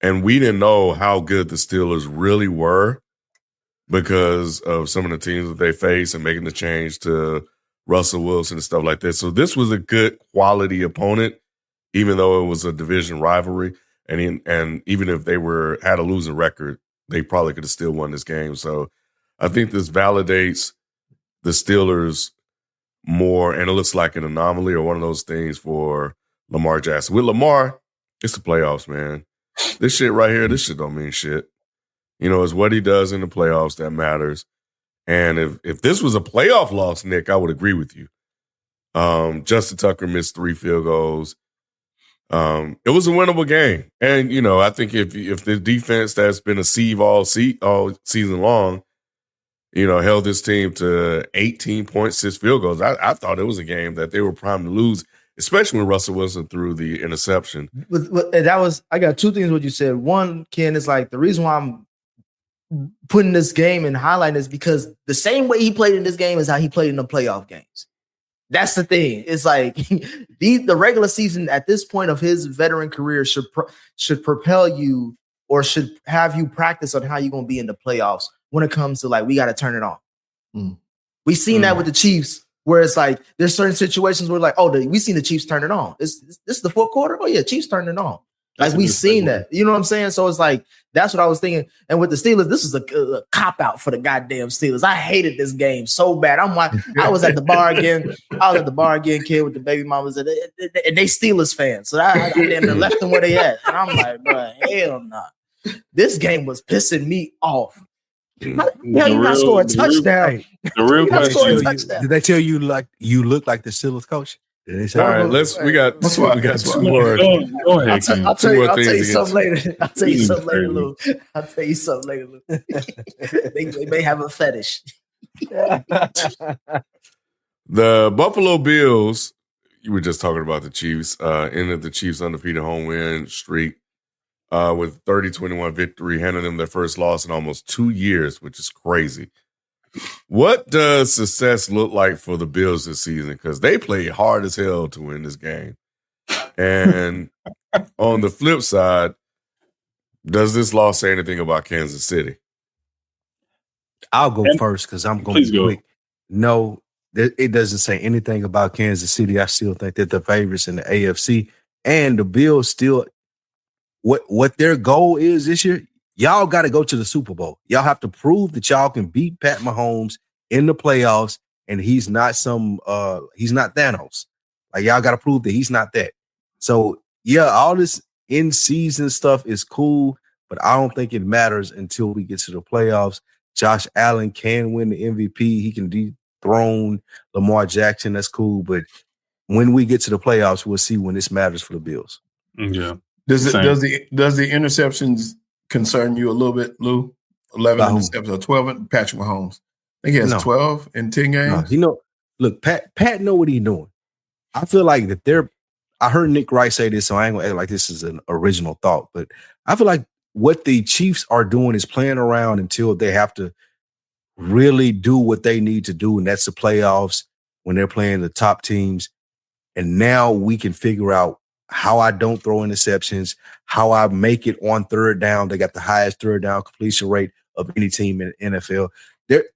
And we didn't know how good the Steelers really were because of some of the teams that they faced and making the change to Russell Wilson and stuff like that. So this was a good quality opponent, even though it was a division rivalry. And even if they had a losing record, they probably could have still won this game. So I think this validates the Steelers more, and it looks like an anomaly or one of those things for Lamar Jackson. With Lamar, it's the playoffs, man. This shit right here, this shit don't mean shit. It's what he does in the playoffs that matters. And if this was a playoff loss, Nick, I would agree with you. Justin Tucker missed 3 field goals. It was a winnable game. And, I think if the defense that's been a sieve all season long, held this team to 18.6 field goals, I thought it was a game that they were primed to lose, especially when Russell Wilson threw the interception. I got 2 things what you said. One, Ken, is like the reason why I'm putting this game and highlighting is because the same way he played in this game is how he played in the playoff games. That's the thing. It's like the regular season at this point of his veteran career should propel you or should have you practice on how you're going to be in the playoffs when it comes to we got to turn it on. We've seen that with the Chiefs, where it's like there's certain situations where we've seen the Chiefs turn it on. This is the 4th quarter. Oh yeah, Chiefs turned it on. We've seen that. You know what I'm saying? So it's like that's what I was thinking. And with the Steelers, this is a cop out for the goddamn Steelers. I hated this game so bad. I was at the bar again. Kid, with the baby mamas, and they Steelers fans. So I damn near left them where they at. And I'm like, bro, hell nah. This game was pissing me off. You not score a touchdown. The real question: did they tell you you look like the Steelers coach? All right, we got 2 more. Go ahead. I'll tell you something later. I'll tell you something later, Lou. They may have a fetish. The Buffalo Bills, you were just talking about the Chiefs, ended the Chiefs' undefeated home win streak with 30-21 victory, handing them their first loss in almost 2 years, which is crazy. What does success look like for the Bills this season? Because they played hard as hell to win this game. And on the flip side, does this loss say anything about Kansas City? I'll go first because I'm going to be quick. No, it doesn't say anything about Kansas City. I still think that the favorites in the AFC and the Bills still what their goal is this year. Y'all got to go to the Super Bowl. Y'all have to prove that y'all can beat Pat Mahomes in the playoffs, and he's not Thanos. Y'all got to prove that he's not that. So yeah, all this in-season stuff is cool, but I don't think it matters until we get to the playoffs. Josh Allen can win the MVP. He can dethrone Lamar Jackson. That's cool, but when we get to the playoffs, we'll see when this matters for the Bills. Yeah. Does the interceptions concern you a little bit, Lou? 11 interceptions or 12. Patrick Mahomes. I think he has 12 in 10 games. Look, Pat know what he's doing. I feel like that I heard Nick Wright say this, so I ain't gonna act like this is an original thought, but I feel like what the Chiefs are doing is playing around until they have to really do what they need to do, and that's the playoffs when they're playing the top teams. And now we can figure out how I don't throw interceptions, how I make it on 3rd down. They got the highest 3rd down completion rate of any team in the NFL.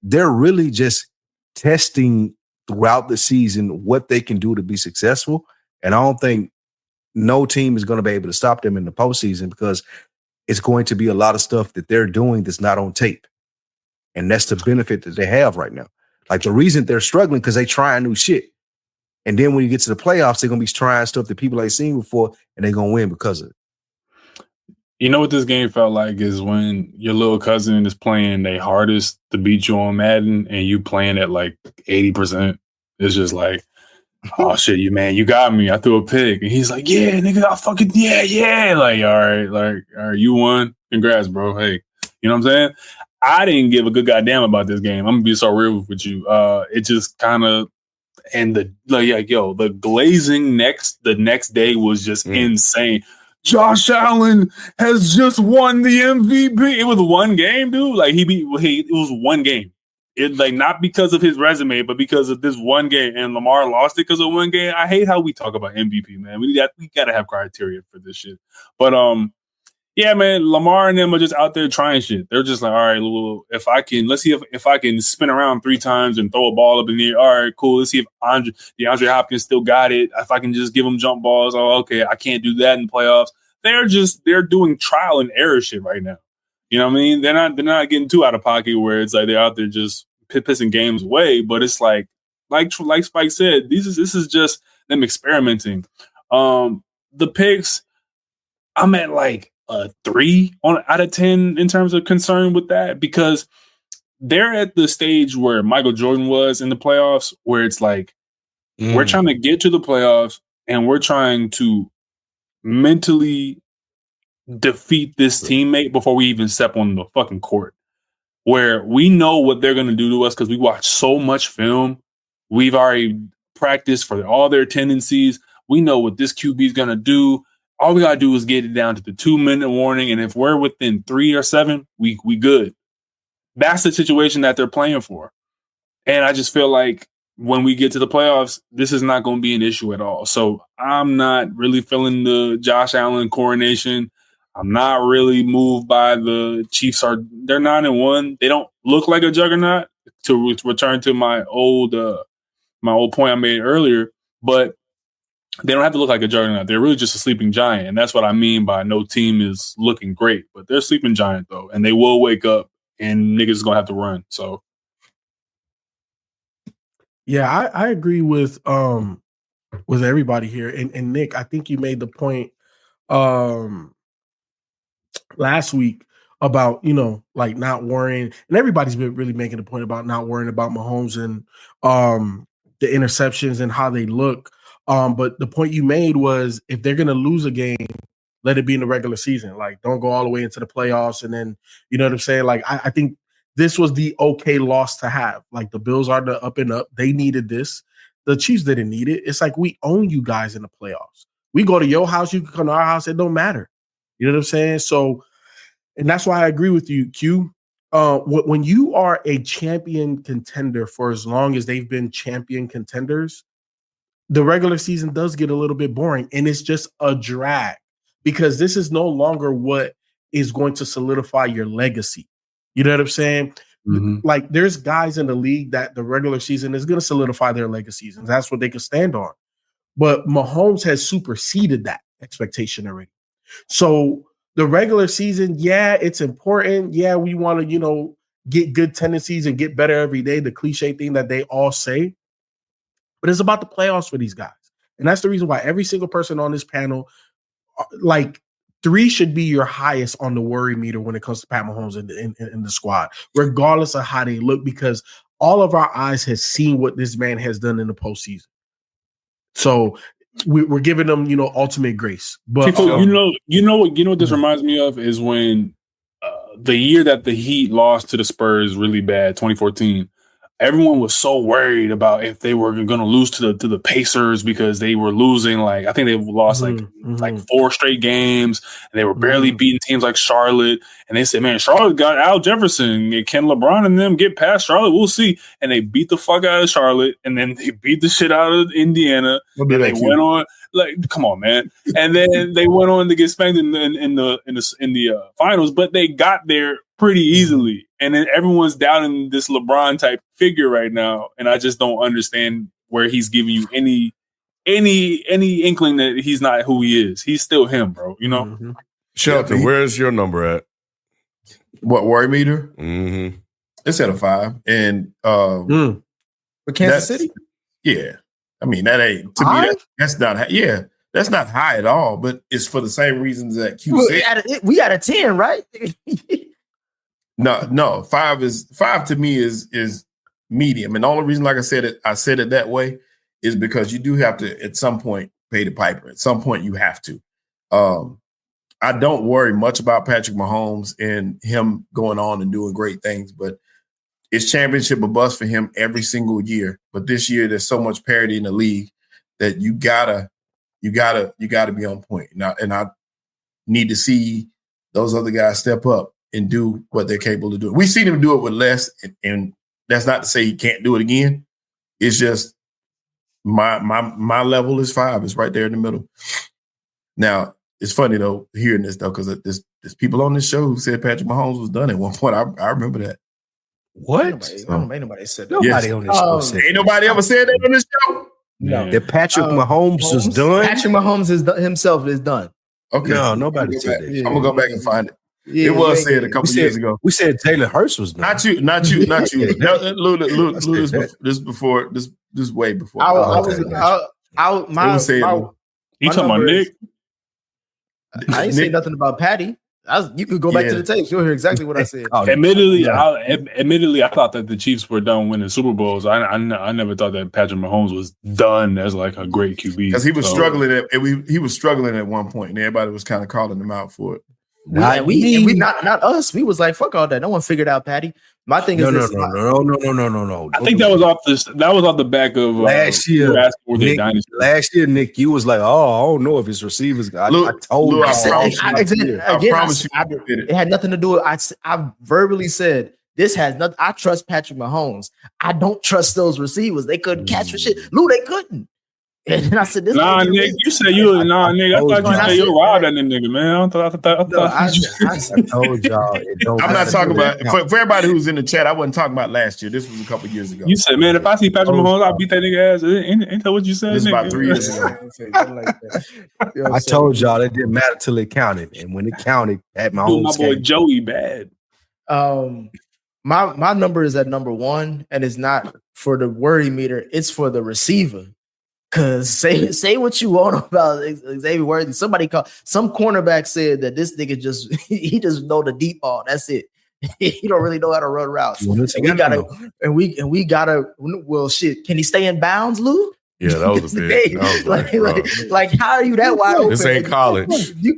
They're really just testing throughout the season what they can do to be successful. And I don't think no team is going to be able to stop them in the postseason because it's going to be a lot of stuff that they're doing that's not on tape. And that's the benefit that they have right now. Like the reason they're struggling because they trying new shit. And then when you get to the playoffs, they're gonna be trying stuff that people ain't seen before, and they're gonna win because of it. You know what this game felt like is when your little cousin is playing their hardest to beat you on Madden, and you playing at like 80%. It's just like, oh shit, you got me. I threw a pick, and he's like, yeah, nigga, I fucking yeah. Like, all right, you won. Congrats, bro. Hey, you know what I'm saying? I didn't give a good goddamn about this game. I'm gonna be so real with you. It just kind of, and the glazing the next day was just insane. Josh Allen has just won the MVP. It was one game, dude. Like it was one game. It like not because of his resume, but because of this one game. And Lamar lost it because of one game. I hate how we talk about MVP, man. We gotta have criteria for this shit. But yeah, man, Lamar and them are just out there trying shit. They're just like, all right, well, let's see if I can spin around 3 times and throw a ball up in the air. All right, cool. Let's see if DeAndre Hopkins still got it. If I can just give him jump balls. Oh, okay, I can't do that in the playoffs. They're doing trial and error shit right now. You know what I mean? They're not getting too out of pocket where it's like they're out there just pissing games away. But it's like Spike said, this is just them experimenting. The picks, I'm at like a 3 out of 10 in terms of concern with that, because they're at the stage where Michael Jordan was in the playoffs, where it's like we're trying to get to the playoffs and we're trying to mentally defeat this teammate before we even step on the fucking court, where we know what they're going to do to us because we watch so much film. We've already practiced for all their tendencies. We know what this QB is going to do. All we got to do is get it down to the 2-minute warning. And if we're within 3 or 7, we good. That's the situation that they're playing for. And I just feel like when we get to the playoffs, this is not going to be an issue at all. So I'm not really feeling the Josh Allen coronation. I'm not really moved by the Chiefs. They're 9-1. They don't look like a juggernaut, to return to my old point I made earlier, but they don't have to look like a juggernaut. They're really just a sleeping giant. And that's what I mean by no team is looking great, but they're a sleeping giant though. And they will wake up and niggas is going to have to run. So. Yeah, I agree with everybody here. And Nick, I think you made the point last week about, like not worrying, and everybody's been really making a point about not worrying about Mahomes and the interceptions and how they look. But the point you made was if they're going to lose a game, let it be in the regular season. Like, don't go all the way into the playoffs. And then, you know what I'm saying? Like, I think this was the okay loss to have. Like, the Bills are the up and up. They needed this. The Chiefs didn't need it. It's like we own you guys in the playoffs. We go to your house, you can come to our house. It don't matter. You know what I'm saying? So, and that's why I agree with you, Q. When you are a champion contender for as long as they've been champion contenders, the regular season does get a little bit boring, and it's just a drag because this is no longer what is going to solidify your legacy. You know what I'm saying? Mm-hmm. Like, there's guys in the league that the regular season is going to solidify their legacies, and that's what they can stand on. But Mahomes has superseded that expectation already. So the regular season, yeah, it's important. Yeah, we want to, get good tendencies and get better every day, the cliche thing that they all say. But it's about the playoffs for these guys. And that's the reason why every single person on this panel, like 3 should be your highest on the worry meter when it comes to Pat Mahomes in the squad, regardless of how they look, because all of our eyes has seen what this man has done in the postseason. So we're giving them, ultimate grace. But people, you know what this reminds me of is when the year that the Heat lost to the Spurs really bad, 2014. Everyone was so worried about if they were going to lose to the Pacers because they were losing. Like, I think they lost like 4 straight games, and they were barely beating teams like Charlotte. And they said, "Man, Charlotte got Al Jefferson. Can LeBron and them get past Charlotte? We'll see." And they beat the fuck out of Charlotte, and then they beat the shit out of Indiana. And they went on. Like, come on, man. And then they went on to get spanked in the finals, but they got there pretty easily. And then everyone's doubting this LeBron type figure right now, and I just don't understand where he's giving you any inkling that he's not who he is. He's still him, bro. Mm-hmm. Shelton, where's your number at? What, worry meter? Mm-hmm. It's at a 5, and for Kansas City. Yeah. I mean, that ain't to me. That's not. Yeah, that's not high at all. But it's for the same reasons that Q said. We got a 10, right? No. 5 to me is medium, and the only reason, like I said it that way, is because you do have to at some point pay the piper. At some point, you have to. I don't worry much about Patrick Mahomes and him going on and doing great things, but it's championship or bust for him every single year. But this year, there's so much parity in the league that you gotta be on point. Now, and I need to see those other guys step up and do what they're capable of doing. We've seen him do it with less, and that's not to say he can't do it again. It's just my level is 5. It's right there in the middle. Now, it's funny though hearing this though, because there's people on this show who said Patrick Mahomes was done at one point. I remember that. What? Ain't nobody said that. Nobody on this show said ain't nobody ever said that on this show. No. That Patrick Mahomes is done. Patrick Mahomes himself is done. Okay. No, nobody said that. I'm gonna go back and find it. Yeah, it was said a couple years ago. We said Jalen Hurts was done. Not you. Lou, this way before. You talking about Nick? I ain't say nothing about Patty. You could go back to the tapes. You'll hear exactly what I said. Admittedly, I thought that the Chiefs were done winning Super Bowls. I never thought that Patrick Mahomes was done as like a great QB because he was struggling he was struggling at one point, and everybody was kind of calling him out for it. We not us. We was like, fuck all that. No one figured out Patty. My thing is no. I think that was off the back of last year. Last year, Nick, you was like, "Oh, I don't know if his receivers." I told you. I promise you, it had nothing to do with. I verbally said this has nothing. I trust Patrick Mahomes. I don't trust those receivers. They couldn't catch for shit. Lou, they couldn't. And then I said, "This." Nah, Nick, you said you. Nah, Nick, I thought you said you robbed that nigga, man. I told y'all. I'm not talking about for everybody who's in the chat. I wasn't talking about last year. This was a couple years ago. You said, man, if I see Patrick Mahomes, I'll beat that nigga ass. Ain't that what you said? This is about 3 years ago. I told y'all it didn't matter till it counted, and when it counted, at my own. My boy Joey bad. My number is at number 1, and it's not for the worry meter. It's for the receiver. Cause say what you want about Xavier Worthy. Some cornerback said that this nigga just know the deep ball. That's it. He don't really know how to run routes. We gotta. Well, shit. Can he stay in bounds, Lou? Yeah, that was a big. Like, how are you that wide open? This ain't college. You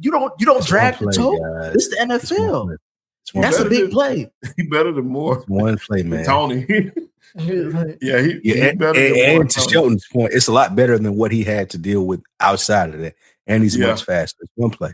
don't drag the toe. Guys. This the NFL. That's a big play. He better than more. One play, man. Tony. He better and to Shelton's point, it's a lot better than what he had to deal with outside of that. And he's much faster. It's one play.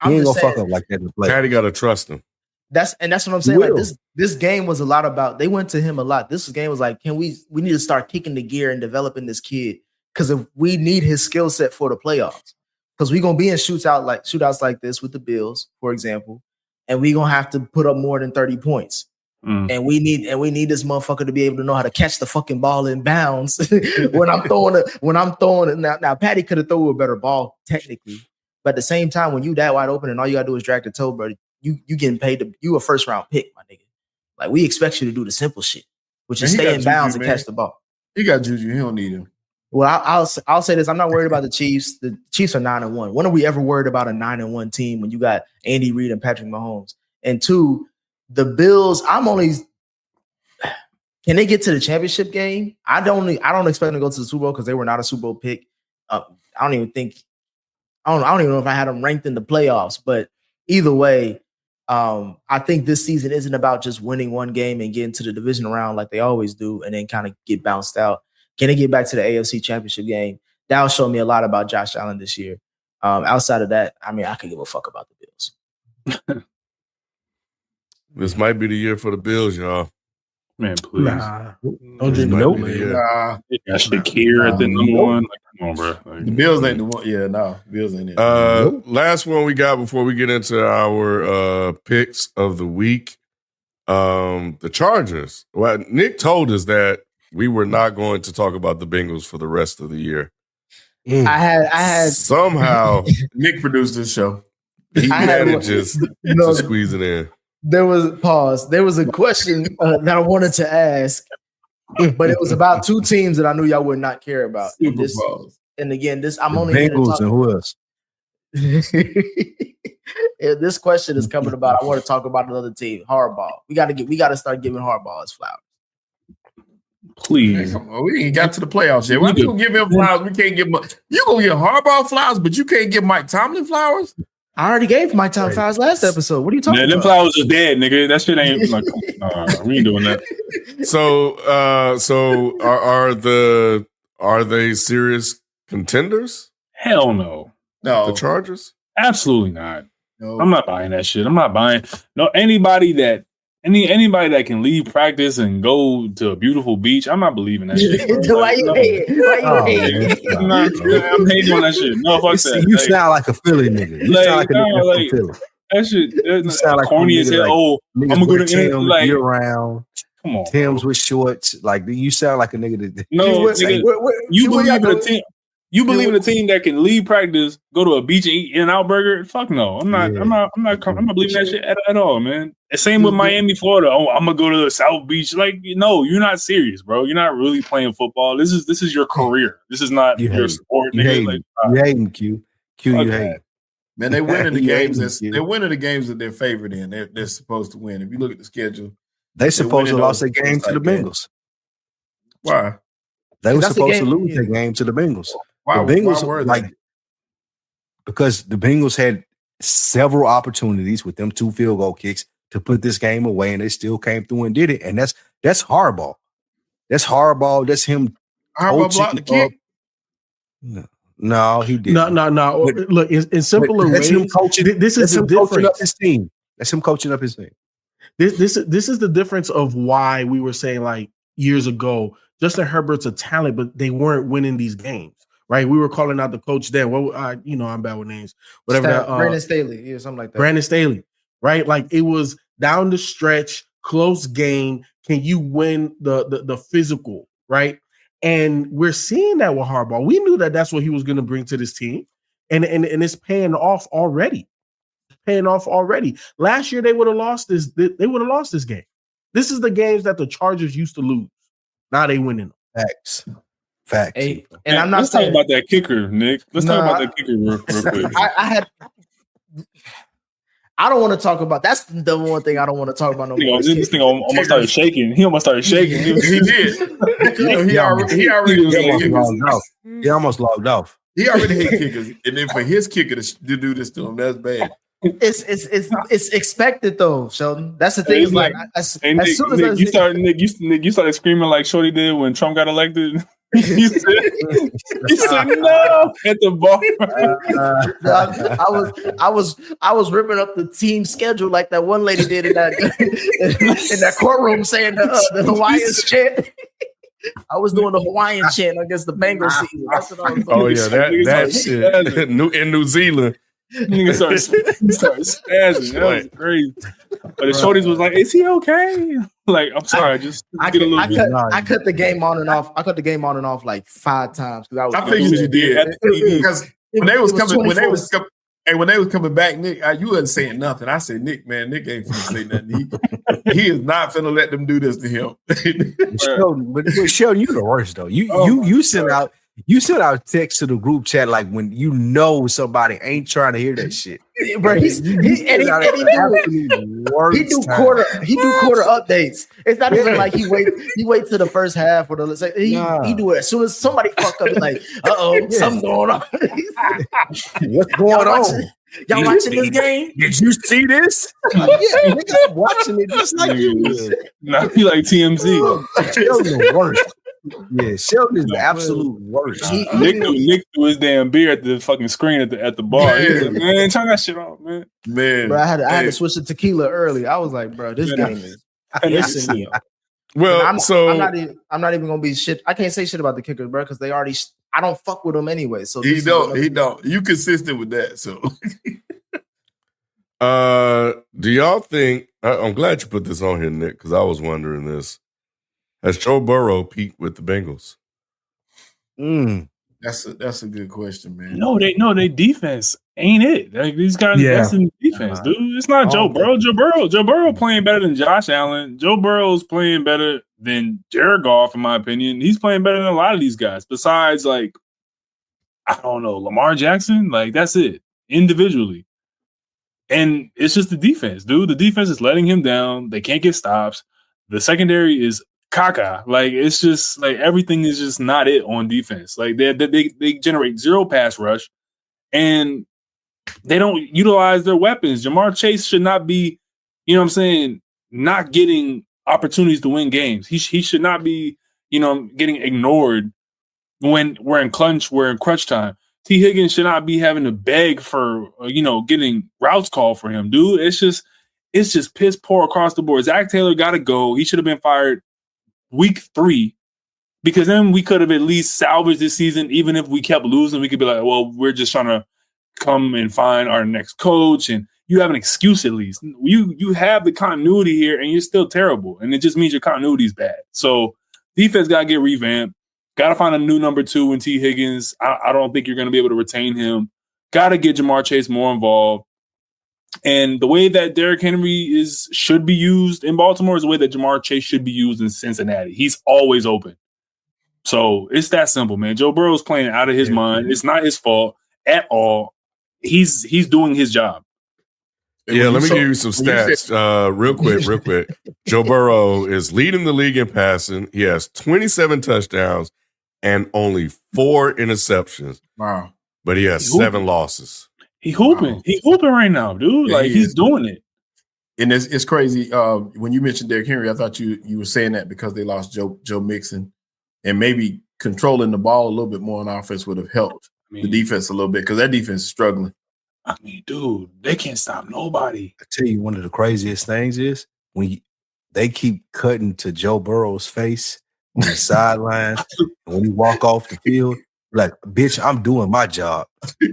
He ain't gonna fuck up like that in the play. Patty gotta trust him. That's what I'm saying. Like this game was a lot about. They went to him a lot. This game was like, we need to start kicking the gear and developing this kid because if we need his skill set for the playoffs. Because we're gonna be in shootouts like this with the Bills, for example, and we're gonna have to put up more than 30 points. And we need this motherfucker to be able to know how to catch the fucking ball in bounds when I'm throwing it. Now Patty could have thrown a better ball technically, but at the same time, when you that wide open and all you gotta do is drag the toe, bro, you getting paid you a first round pick, my nigga. Like we expect you to do the simple shit, which is stay in bounds and catch the ball. He got juju. He don't need him. Well, I'll say this. I'm not worried about the Chiefs. The Chiefs are 9-1. When are we ever worried about a 9-1 team when you got Andy Reid and Patrick Mahomes? And 2, the Bills, can they get to the championship game? I don't expect them to go to the Super Bowl because they were not a Super Bowl pick. I don't even know if I had them ranked in the playoffs, but either way, I think this season isn't about just winning one game and getting to the division round like they always do and then kind of get bounced out. Can they get back to the AFC championship game? That'll show me a lot about Josh Allen this year. Outside of that, I mean, I could give a fuck about the Bills. This might be the year for the Bills, y'all. Man, please. Nah. Don't drink Nope. Shakir at the number 1. Like, come on, bro. Like, the Bills ain't the one. Yeah, no. Bills ain't it. Last one we got before we get into our picks of the week. The Chargers. Well, Nick told us that we were not going to talk about the Bengals for the rest of the year. I had somehow Nick produced this show. He manages to squeeze it in. There was a question that I wanted to ask But it was about two teams that I knew y'all would not care about. Super Bowls. And again, I'm The only here to Bengals talk. and who else? This question is coming about. I want to talk about another team, Harbaugh. We got to start giving Harbaugh his flowers. Please. Hey, come on, we ain't got to the playoffs yet. Why you gonna give him flowers? We can't give him. You gonna give Harbaugh flowers, but you can't give Mike Tomlin flowers? I already gave Mike Tomlin flowers last episode. What are you talking Them about? flowers are dead, nigga. That shit ain't like. We ain't doing that. So are they serious contenders? Hell no. No, The Chargers? Absolutely not. no. I'm not buying that shit. I'm not buying anybody that can leave practice and go to a beautiful beach. I'm not believing that shit. bro. Why you hating? Why you hating? I'm hating on that shit. No, fuck that. You Like, sound like a Philly nigga. You like, sound like a no, nigga like- from Philly. that shit. You sound like corny a as nigga hell. like- Oh, I'm Niggas gonna go wear to Tim's like. year round. Come on, Tim's bro. with shorts. Like you sound like a nigga that. No, nigga, you believe in a team. You believe in a team that can leave practice, go to a beach and eat In-N-Out Burger? Fuck no, I'm not. Yeah. I'm not believing that shit at all, man. The same with Miami, Florida. Oh, I'm gonna go to the South Beach. Like, no, you're not serious, bro. You're not really playing football. This is your career. This is not You your hate. sport. You nigga. hating. Like, You hating, Q. Q, Fuck you that. hating. Man, they winning the Yeah, games. yeah. They're winning the games that they're favored in. They're supposed to win. If you look at the schedule, They supposed to winning lost those their game games to the like that. Bengals. why? They were That's the supposed to game- lose their game to the Bengals. Why? The Bengals, why were like, they? because the Bengals had several opportunities with them 2 field goal kicks to put this game away, and they still came through and did it. And that's Harbaugh. That's Harbaugh. That's him. Harbaugh blocked the coaching kick. No, he didn't. No. But- Look, in simpler But that's ways, him coaching. this That's is the him coaching up difference. his team. That's him coaching up his team. This is the difference of why we were saying like years ago, Justin Herbert's a talent, but they weren't winning these games, right? We were calling out the coach then. I'm bad with names, whatever. that, Brandon Staley, yeah, something like that. Brandon Staley, right? Like it was down the stretch, close game. Can you win the physical, right? And we're seeing that with Harbaugh. We knew that that's what he was going to bring to this team, and it's paying off already. Last year they would have lost this. They would have lost this game. This is the games that the Chargers used to lose. Now they winning. Facts. Hey, and I'm not let's talk saying about that kicker, Nick. Let's talk about that kicker real quick. I don't want to talk about. That's the one thing I don't want to talk about no more. This thing almost started shaking. He almost started shaking. He did. He already hate Logged kickers. off. He almost logged off. He already hate kickers, and then for his kicker to do this to him, that's bad. It's expected though, Sheldon. That's the thing. Hey, Is like Nick, as Hey, Nick, soon as Nick, you started screaming like Shorty did when Trump got elected. you said no at the bar. I was ripping up the team schedule like that one lady did in that courtroom saying the Hawaiian chant. I was doing the Hawaiian chant against the Bengals season. That's what I was doing. Oh yeah, that shit. in New Zealand. Nigga started spazzing. That was crazy. But the shorties was like, "Is he okay?" Like, I'm sorry, just get a little bit. I cut the game on and off. I cut the game on and off like 5 times because I figured you did because when they was coming back, Nick, you wasn't saying nothing. I said, Nick, man, Nick ain't finna say nothing. He is not finna let them do this to him. Sheldon, you the worst though. You send out text to the group chat like when you know somebody ain't trying to hear that shit. Bro, he do quarter updates. It's not even like he wait to the first half or he do it as soon as somebody fuck up. He's like, something going on. What's going on? Y'all watching this game? Did you see this? Yeah, nigga, I'm watching it just like you. Nah, he like TMZ. Sheldon the worst. Yeah, Sheldon is the absolute worst. Nick threw his damn beer at the fucking screen at the bar. He was like, man, turn that shit off, man. Man, bro, I had to switch to tequila early. I was like, bro, this game is pissing me off. Well, I'm not even gonna be shit. I can't say shit about the kickers, bro, because they already. I don't fuck with them anyway. So he don't. You consistent with that. So, do y'all think? I'm glad you put this on here, Nick, because I was wondering this. Has Joe Burrow peaked with the Bengals? That's a good question, man. No, they defense ain't it. Like, these guys invest in defense, dude. It's not Joe Burrow. Joe Burrow playing better than Josh Allen. Joe Burrow's playing better than Jared Goff, in my opinion. He's playing better than a lot of these guys. Besides, like, I don't know, Lamar Jackson. Like, that's it individually. And it's just the defense, dude. The defense is letting him down. They can't get stops. The secondary is caca. Like, it's just like everything is just not it on defense. Like, they generate zero pass rush, and they don't utilize their weapons. Jamar Chase should not be, you know what I'm saying, not getting opportunities to win games. He should not be, getting ignored when we're in crunch time. T. Higgins should not be having to beg for, getting routes called for him, dude. It's just piss poor across the board. Zach Taylor got to go. He should have been fired week 3, because then we could have at least salvaged this season. Even if we kept losing, we could be like, well, we're just trying to come and find our next coach, and you have an excuse at least. You have the continuity here, and you're still terrible, and it just means your continuity is bad. So defense got to get revamped. Got to find a new number 2 in T. Higgins. I don't think you're going to be able to retain him. Got to get Jamar Chase more involved. And the way that Derrick Henry should be used in Baltimore is the way that Jamar Chase should be used in Cincinnati. He's always open. So it's that simple, man. Joe Burrow's playing out of his mind. It's not his fault at all. He's doing his job. Yeah, let me give you some stats real quick. Joe Burrow is leading the league in passing. He has 27 touchdowns and only 4 interceptions. Wow. But he has 7 losses. He hooping. Wow. He hooping right now, dude. Yeah, he's doing it. And it's crazy. When you mentioned Derrick Henry, I thought you were saying that because they lost Joe Mixon, and maybe controlling the ball a little bit more on offense would have helped the defense a little bit, because that defense is struggling. I mean, dude, they can't stop nobody. I tell you, one of the craziest things is when they keep cutting to Joe Burrow's face on the sideline, and when he walk off the field, like, bitch, I'm doing my job.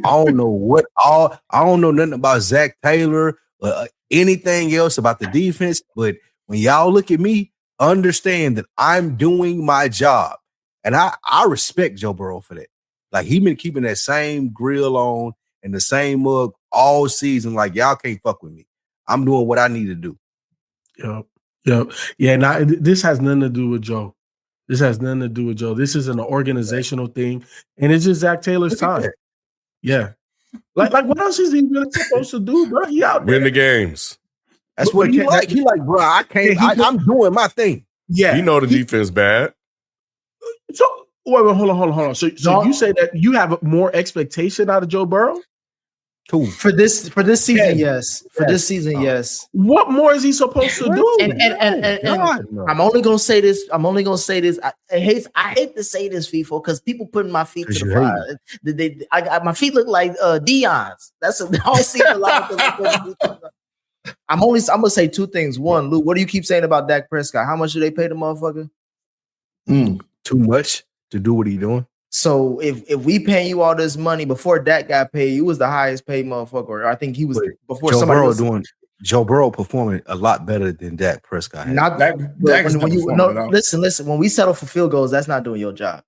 I don't know nothing about Zach Taylor or anything else about the defense, but when y'all look at me, understand that I'm doing my job. And I respect Joe Burrow for that. Like, he been keeping that same grill on and the same mug all season. Like, y'all can't fuck with me. I'm doing what I need to do. Yep. Yeah, now this has nothing to do with Joe. This is an organizational thing, and it's just Zach Taylor's time. Yeah. Like what else is he really supposed to do, bro? He out there. Win the games. That's what he like. He like, bro, I'm doing my thing. Yeah. You know the defense bad. So wait, hold on. So you say that you have more expectation out of Joe Burrow? Cool. For this season, yes. For this season, yes. What more is he supposed to do? And I'm only gonna say this. I hate to say this, FIFO, because people putting my feet to the fire. My feet look like Dion's. That's I don't see a lot of. I'm gonna say 2 things. One, Lou, what do you keep saying about Dak Prescott? How much do they pay the motherfucker? Too much to do what he doing. So if we paying you all this money before Dak got paid, you was the highest paid motherfucker. I think he was before Joe somebody Burrow was Joe Burrow performing a lot better than Dak Prescott. Not that. Listen. When we settle for field goals, that's not doing your job.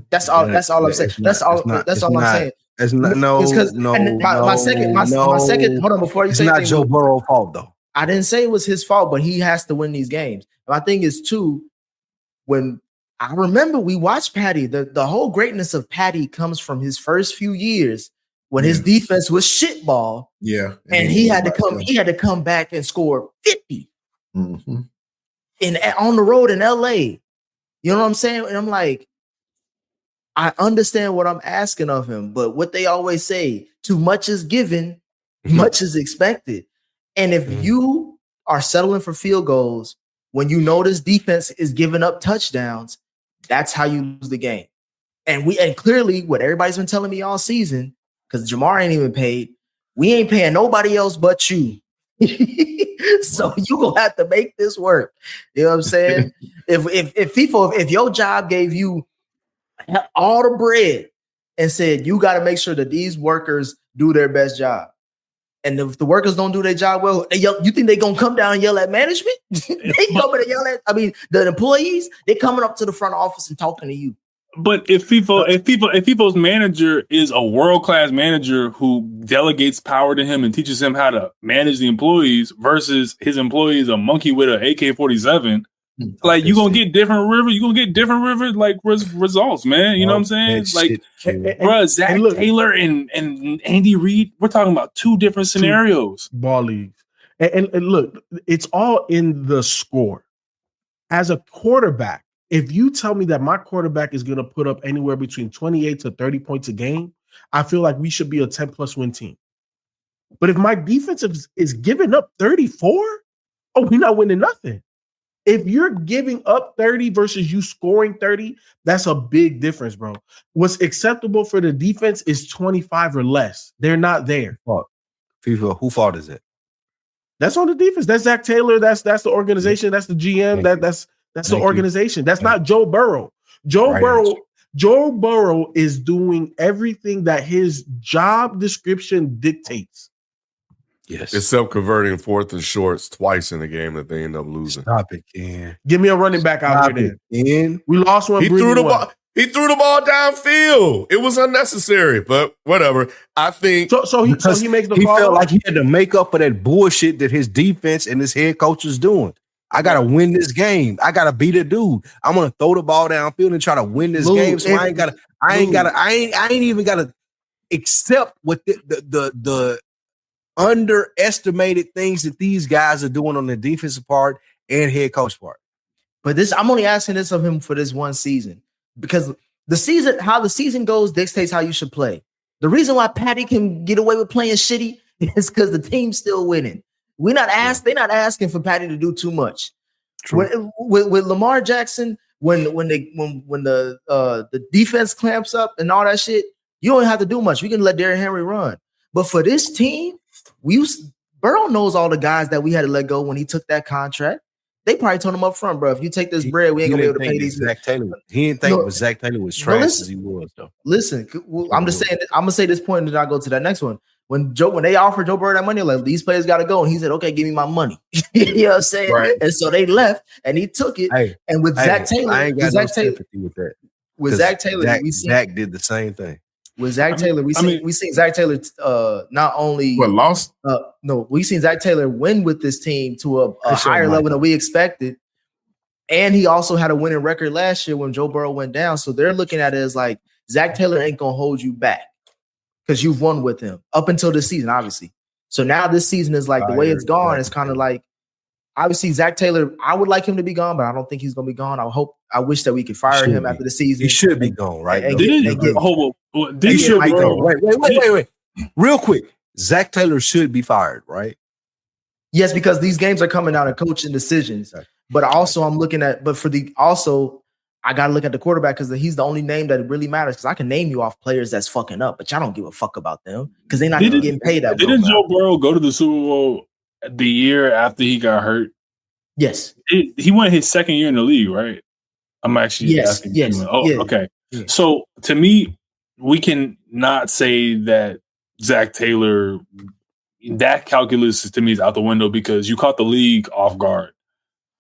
That's all. That's all I'm saying. That's all I'm saying. It's not. My second. Hold on, before you say it's not Joe Burrow's fault though. I didn't say it was his fault, but he has to win these games. My thing is too, when I remember we watched Patty. The whole greatness of Patty comes from his first few years when his defense was shitball. Yeah, and he had to come back and score 50 on the road in LA. You know what I'm saying? And I'm like, I understand what I'm asking of him, but what they always say, too much is given, much is expected. And if you are settling for field goals when you know this defense is giving up touchdowns, that's how you lose the game. And clearly what everybody's been telling me all season, because Jamar ain't even paid, we ain't paying nobody else but you. So you gonna have to make this work. You know what I'm saying? if your job gave you all the bread and said you got to make sure that these workers do their best job, and if the workers don't do their job well, you think they gonna come down and yell at management? They coming to yell at. I mean, the employees, they coming up to the front office and talking to you. But if people's manager is a world-class manager who delegates power to him and teaches him how to manage the employees versus his employee is a monkey with an AK-47, like you're gonna get different results, man. You know what I'm saying? Like, bro, Zach Taylor and Andy Reid, we're talking about two different scenarios. Ball leagues. And look, it's all in the score. As a quarterback, if you tell me that my quarterback is going to put up anywhere between 28 to 30 points a game, I feel like we should be a 10-plus win team. But if my defense is giving up 34, we're not winning nothing. If you're giving up 30 versus you scoring 30, that's a big difference, bro. What's acceptable for the defense is 25 or less. They're not there. FIFA, who fault is it? That's on the defense. That's Zach Taylor. That's the organization. That's the GM. That's the organization. That's not Joe Burrow. Joe Burrow is doing everything that his job description dictates. Yes. Except converting 4th and shorts twice in a game that they end up losing. Stop it, Ken. Give me a running back out there. We lost one. He threw the ball. He threw the ball downfield. It was unnecessary, but whatever. I think so. He makes the call. He felt like he had to make up for that bullshit that his defense and his head coach was doing. I gotta win this game. I gotta beat a dude. I'm gonna throw the ball downfield and try to win this game. So I ain't even gotta accept what the underestimated things that these guys are doing on the defensive part and head coach part. But I'm only asking this of him for this one season because how the season goes dictates how you should play. The reason why Patty can get away with playing shitty is because the team's still winning. They're not asking for Patty to do too much. With Lamar Jackson, when the defense clamps up and all that shit, you don't have to do much. We can let Derrick Henry run. But for this team, Burrow knows all the guys that we had to let go when he took that contract. They probably told him up front, bro, if you take this bread, we ain't gonna be able to pay these. Zach Taylor. He didn't think Zach Taylor was trash as he was, though. Listen, I'm just saying. I'm gonna say this point, and then I'll go to that next one. When they offered Joe Burrow that money, like these players got to go, and he said, "Okay, give me my money." You know what I'm saying? Right. And so they left, and he took it. And with Zach Taylor, I ain't got no sympathy with that. With Zach Taylor, Zach did the same thing. With Zach Taylor, we seen Zach Taylor not only lost. We seen Zach Taylor win with this team to a higher level than we expected, and he also had a winning record last year when Joe Burrow went down. So they're looking at it as like Zach Taylor ain't gonna hold you back because you've won with him up until this season, obviously. So now this season is like the way it's gone. It's kind of like obviously Zach Taylor. I would like him to be gone, but I don't think he's gonna be gone. I wish that we could fire him after the season. He should be gone, right? He should be gone. Wait. Real quick. Zach Taylor should be fired, right? Yes, because these games are coming out of coaching decisions. But also I gotta look at the quarterback because he's the only name that really matters. Because I can name you off players that's fucking up, but y'all don't give a fuck about them because they're not even getting paid that. Didn't Joe Burrow go to the Super Bowl the year after he got hurt? Yes. He went his second year in the league, right? I'm actually asking. Yes. Okay. Yeah. So to me, we can not say that Zach Taylor, that calculus to me is out the window because you caught the league off guard.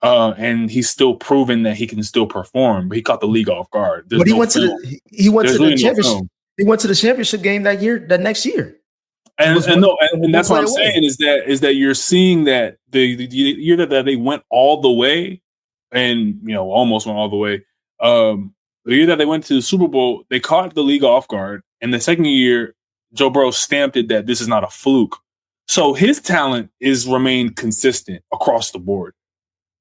And he's still proven that he can still perform, but he caught the league off guard. But he went to the championship. He went to the championship game that next year. And that's what I'm saying is that you're seeing that the year that they went all the way, and almost went all the way. The year that they went to the Super Bowl, they caught the league off guard, and the second year, Joe Burrow stamped it that this is not a fluke. So his talent is remained consistent across the board.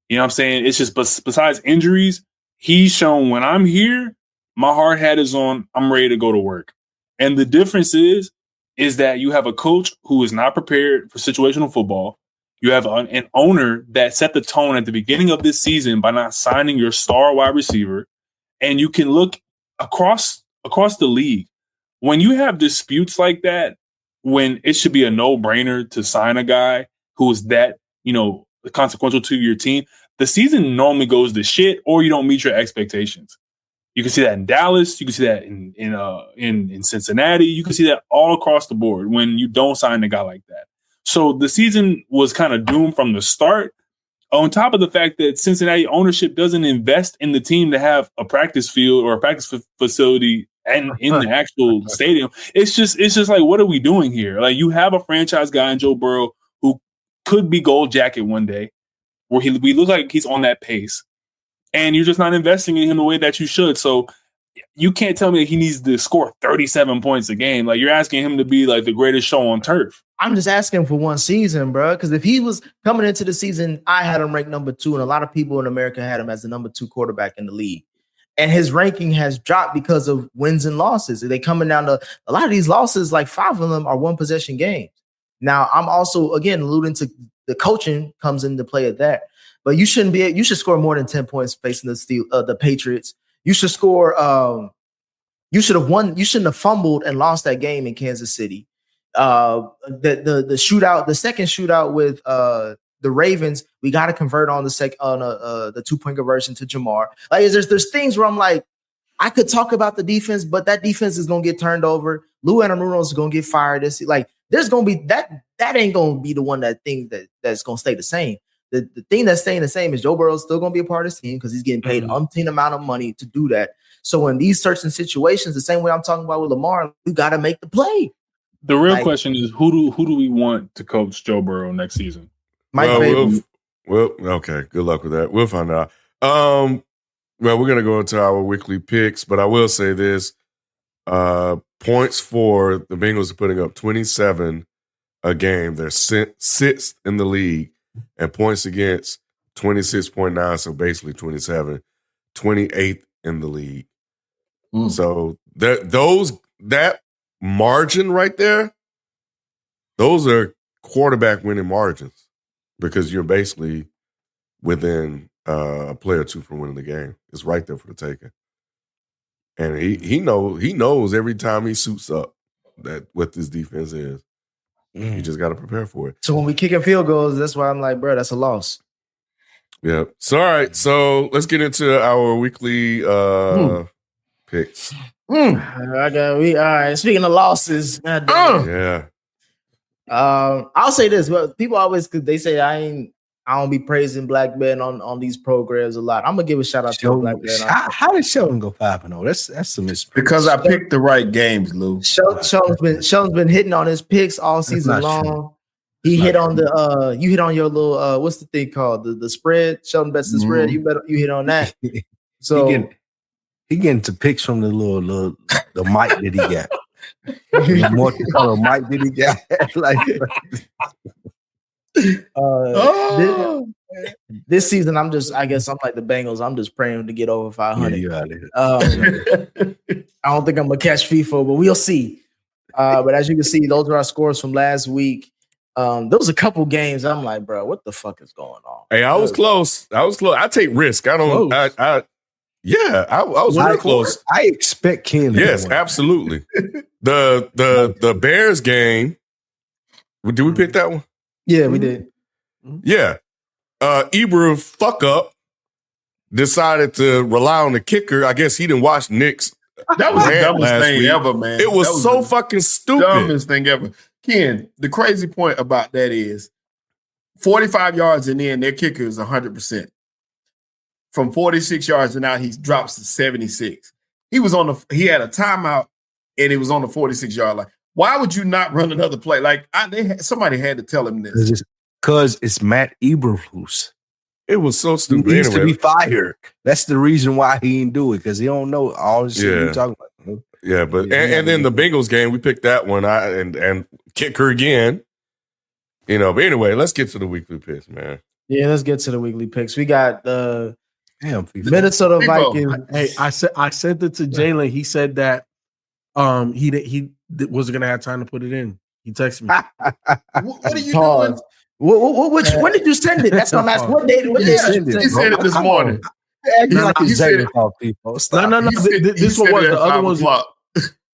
You know what I'm saying? It's just besides injuries, he's shown when I'm here, my hard hat is on. I'm ready to go to work. And the difference is that you have a coach who is not prepared for situational football. You have an owner that set the tone at the beginning of this season by not signing your star wide receiver. And you can look across the league. When you have disputes like that, when it should be a no-brainer to sign a guy who is that, consequential to your team, the season normally goes to shit or you don't meet your expectations. You can see that in Dallas. You can see that in Cincinnati. You can see that all across the board when you don't sign a guy like that. So the season was kind of doomed from the start. On top of the fact that Cincinnati ownership doesn't invest in the team to have a practice field or a practice facility and in the actual stadium, it's just like, what are we doing here? Like, you have a franchise guy in Joe Burrow who could be gold jacket one day, where we look like he's on that pace, and you're just not investing in him the way that you should. So you can't tell me that he needs to score 37 points a game. Like, you're asking him to be like the greatest show on turf. I'm just asking for one season, bro. Because if he was coming into the season, I had him ranked number 2, and a lot of people in America had him as the number 2 quarterback in the league. And his ranking has dropped because of wins and losses. They coming down to a lot of these losses, like 5 of them are one possession games. Now, I'm also, again, alluding to the coaching comes into play at that. But you should score more than 10 points facing the Patriots. You should score. You should have won. You shouldn't have fumbled and lost that game in Kansas City. The shootout, the second shootout with the Ravens, we got to convert on the 2-point conversion to Jamar. Like, there's things where I'm like, I could talk about the defense, but that defense is gonna get turned over. Lou Anarumo is gonna get fired. There's gonna be that ain't gonna be the one that's gonna stay the same. The thing that's staying the same is Joe Burrow is still gonna be a part of this team because he's getting paid umpteen amount of money to do that. So in these certain situations, the same way I'm talking about with Lamar, you got to make the play. The real question is, who do we want to coach Joe Burrow next season? Okay. Good luck with that. We'll find out. Well, we're gonna go into our weekly picks, but I will say this: points for the Bengals are putting up 27 a game. They're 6th in the league, and points against 26.9, so basically 27, 28th in the league. So that margin right there, those are quarterback winning margins because you're basically within a player or two from winning the game. It's right there for the taking. And he knows every time he suits up that what this defense is. You just got to prepare for it. So when we kick in field goals, that's why I'm like, bro, that's a loss. Yeah. So all right. So let's get into our weekly picks. All right. Speaking of losses, yeah. I'll say this. Well, people always they say I don't be praising black men on these programs a lot. I'm gonna give a shout out to black men. How did Sheldon go 5-0? That's a miss. Because I picked the right games, Lou. Sheldon's been hitting on his picks all season long. True. He hit on the you hit on your little what's the thing called? The spread. Sheldon bets the spread. You hit on that. So he getting to picks from the little the mic that he got. The multicolor mic that he got. This season, I guess I'm like the Bengals. I'm just praying to get over 500. Yeah, I don't think I'm gonna catch FIFA, but we'll see. But as you can see, those are our scores from last week. There was a couple games I'm like, bro, what the fuck is going on? Hey, I was close. I take risk. I don't. I was very close. I expect Ken. Yes, absolutely. The Bears game. Did we pick that one? Yeah, we did. Yeah. Ibra fuck up decided to rely on the kicker. I guess he didn't watch Nick's. That was the dumbest thing ever, man. It was so fucking stupid. Dumbest thing ever. Ken, the crazy point about that is 45 yards and in, their kicker is 100%. From 46 yards and out, he drops to 76. He had a timeout and it was on the 46-yard line. Why would you not run another play? Like somebody had to tell him this. Because it's Matt Eberflus. It was so stupid. He needs to be fired. That's the reason why he didn't do it, because he don't know all the shit you're talking about. Yeah, but and then the Bengals game, we picked that one and kicker again. But anyway, let's get to the weekly picks, man. Yeah, let's get to the weekly picks. We got the Minnesota Vikings. Hey, I sent it to Jalen. He said that he wasn't gonna have time to put it in. He texted me. What are you doing? When did you send it? That's what I'm asking. What day? He sent it this morning. No. This one was the other ones.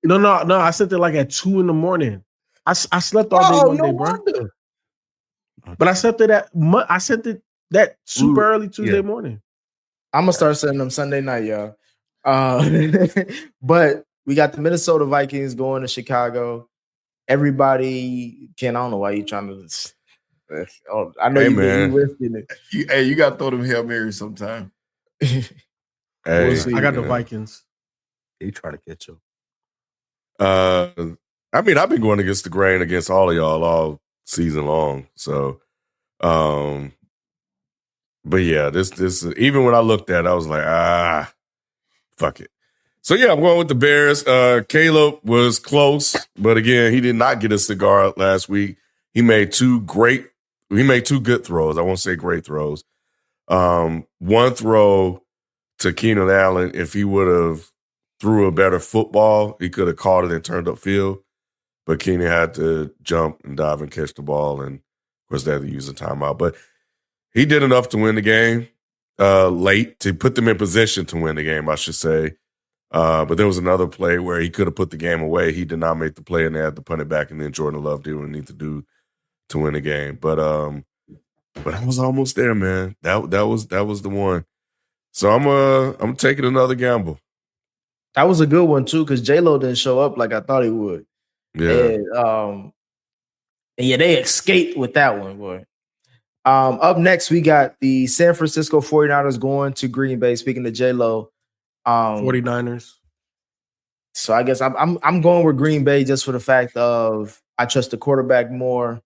No. I sent it like at 2 a.m. I slept all day Monday, bro. But I sent it that super early Tuesday morning. I'm gonna start sending them Sunday night, y'all. But we got the Minnesota Vikings going to Chicago. Everybody, Ken, I don't know why you're trying to. I know Hey, you man. risking it. You got to throw them Hail Marys sometime. Hey, We'll see. I got the man. Vikings. He try to catch up. I mean, I've been going against the grain against all of y'all all season long. So, but yeah, this even when I looked at it, I was like, fuck it. So yeah, I'm going with the Bears. Caleb was close, but again, he did not get a cigar last week. He made two good throws. I won't say great throws. One throw to Keenan Allen, if he would have threw a better football, he could have caught it and turned upfield. But Keenan had to jump and dive and catch the ball, and of course they had to use a timeout. But he did enough to win the game late, to put them in position to win the game, I should say. But there was another play where he could have put the game away. He did not make the play, and they had to punt it back, and then Jordan Love did what he needed to do to win the game. But I was almost there, man. That was the one. So I'm taking another gamble. That was a good one too, because J-Lo didn't show up like I thought he would. Yeah. And yeah, they escaped with that one, boy. Up next, we got the San Francisco 49ers going to Green Bay. Speaking to J-Lo. 49ers. So I guess I'm going with Green Bay just for the fact of I trust the quarterback more.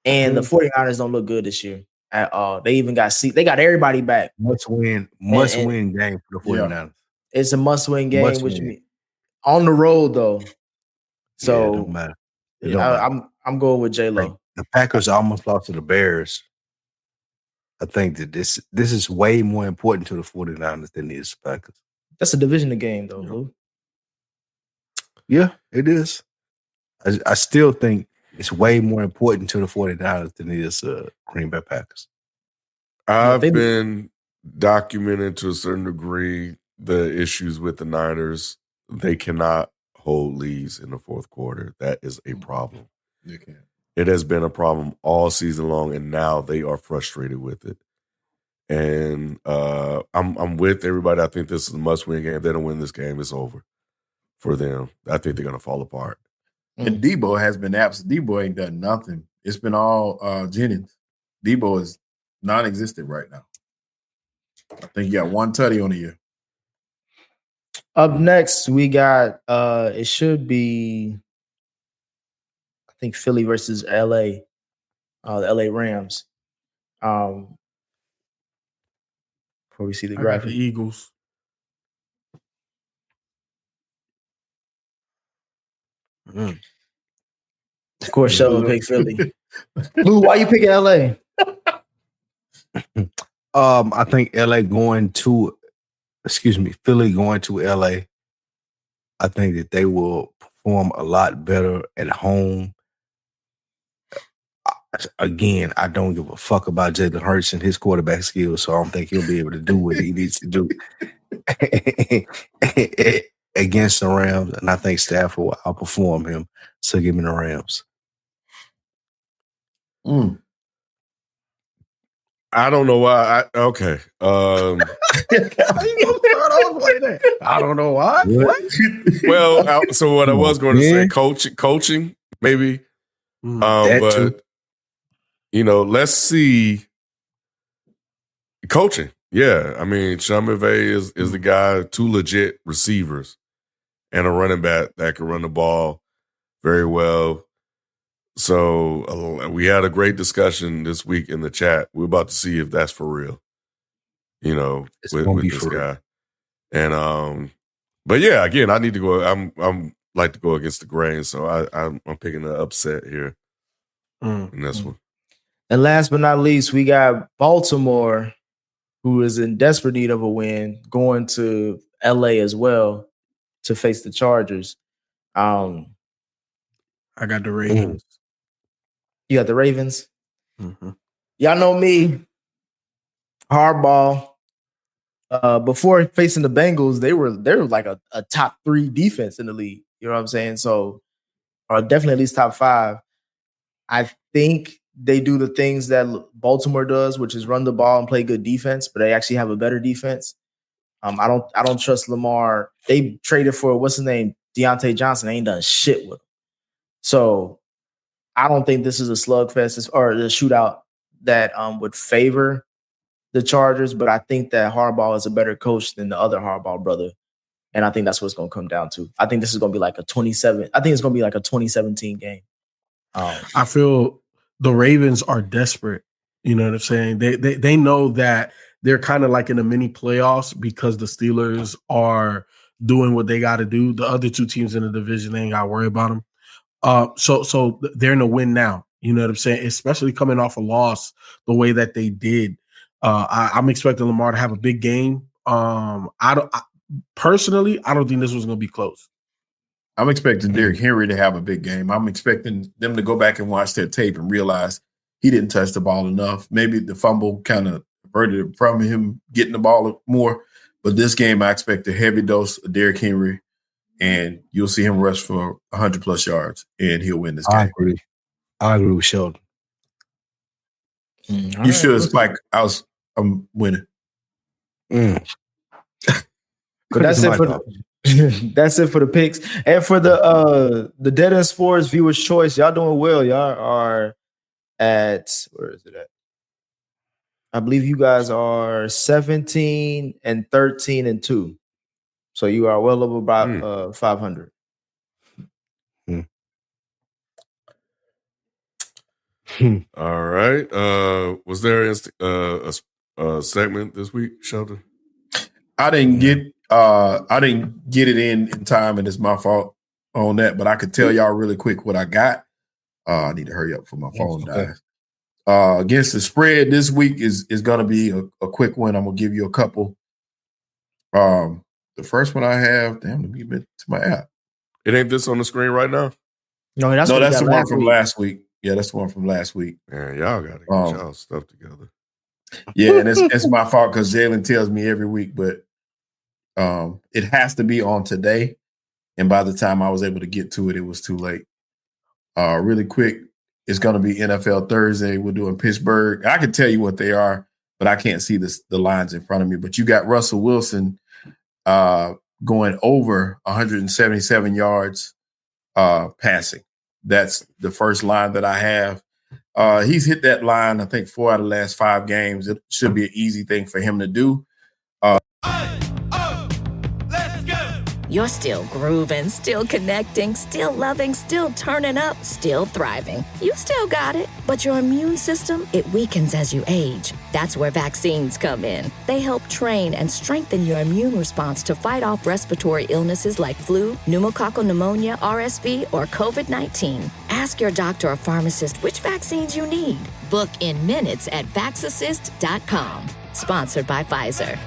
And the 49ers don't look good this year at all. They even got everybody back. Must win game for the 49ers. Yeah. It's a must-win game, which means on the road though. So yeah, it don't matter. I'm going with J-Lo. Like, the Packers almost lost to the Bears. I think that this is way more important to the 49ers than it is the Packers. That's a division game though, Lou. Yeah, it is. I still think it's way more important to the 49ers than it is Green Bay Packers. I've been documenting to a certain degree the issues with the Niners. They cannot hold leads in the fourth quarter. That is a problem. You can. It has been a problem all season long, and now they are frustrated with it. And I'm with everybody. I think this is a must-win game. If they don't win this game, it's over for them. I think they're going to fall apart. And Debo has been absent. Debo ain't done nothing. It's been all Jennings. Debo is non-existent right now. I think you got one tutty on the year. Up next, we got it should be I think Philly versus LA, the LA Rams. Before we see the graphic. The Eagles. Of course, Sheldon picked Philly. Lou, why you picking LA? I think Philly going to LA. I think that they will perform a lot better at home. Again, I don't give a fuck about Jalen Hurts and his quarterback skills, so I don't think he'll be able to do what he needs to do against the Rams. And I think Stafford will outperform him. So give me the Rams. I don't know why. Okay. I don't know why. What? Well, so what I was going to say, coaching, maybe. But let's see. Coaching. Yeah. I mean, Sean McVay is the guy, two legit receivers and a running back that can run the ball very well. So we had a great discussion this week in the chat. We're about to see if that's for real, with this guy. And but yeah, again, I need to go. I'm like to go against the grain, so I'm picking the upset here in this one. And last but not least, we got Baltimore, who is in desperate need of a win, going to LA as well to face the Chargers. I got the Ravens. You got the Ravens. Mm-hmm. Y'all know me, hardball. Before facing the Bengals, they were like a top 3 defense in the league. You know what I'm saying? So, or definitely at least top 5. I think they do the things that Baltimore does, which is run the ball and play good defense, but they actually have a better defense. I don't trust Lamar. They traded for what's his name, Deontay Johnson. They ain't done shit with him. So I don't think this is a slugfest or a shootout that would favor the Chargers, but I think that Harbaugh is a better coach than the other Harbaugh brother. And I think that's what it's going to come down to. I think this is going to be like a 27. I think it's going to be like a 2017 game. I feel the Ravens are desperate. You know what I'm saying? They know that they're kind of like in a mini playoffs because the Steelers are doing what they got to do. The other two teams in the division, they ain't got to worry about them. So they're in a win now. You know what I'm saying? Especially coming off a loss the way that they did. I'm expecting Lamar to have a big game. Personally, I don't think this was going to be close. I'm expecting Derrick Henry to have a big game. I'm expecting them to go back and watch their tape and realize he didn't touch the ball enough. Maybe the fumble kind of averted it from him getting the ball more. But this game, I expect a heavy dose of Derrick Henry, and you'll see him rush for 100-plus yards, and he'll win this game. I agree with Sheldon. You should, Spike. I'm winning. But that's it for that's it for the picks. And for the Dead End Sports Viewers Choice, y'all doing well. Y'all are at, where is it at? I believe you guys are 17 and 13 and 2. So you are well over about 500. All right. Was there a segment this week, Sheldon? I didn't get it in time, and it's my fault on that. But I could tell y'all really quick what I got. I need to hurry up for my phone dies. Against the spread this week is going to be a quick one. I'm gonna give you a couple. The first one I have, let me get to my app. It ain't this on the screen right now? No, that's the one from last week. Yeah, that's the one from last week. Man, y'all got to get y'all stuff together. Yeah, and it's my fault because Jalen tells me every week, but it has to be on today. And by the time I was able to get to it, it was too late. Really quick, it's going to be NFL Thursday. We're doing Pittsburgh. I can tell you what they are, but I can't see the lines in front of me. But you got Russell Wilson going over 177 yards passing. That's the first line that I have. He's hit that line, I think, 4 out of the last 5 games. It should be an easy thing for him to do. You're still grooving, still connecting, still loving, still turning up, still thriving. You still got it, but your immune system, it weakens as you age. That's where vaccines come in. They help train and strengthen your immune response to fight off respiratory illnesses like flu, pneumococcal pneumonia, RSV, or COVID-19. Ask your doctor or pharmacist which vaccines you need. Book in minutes at VaxAssist.com. Sponsored by Pfizer.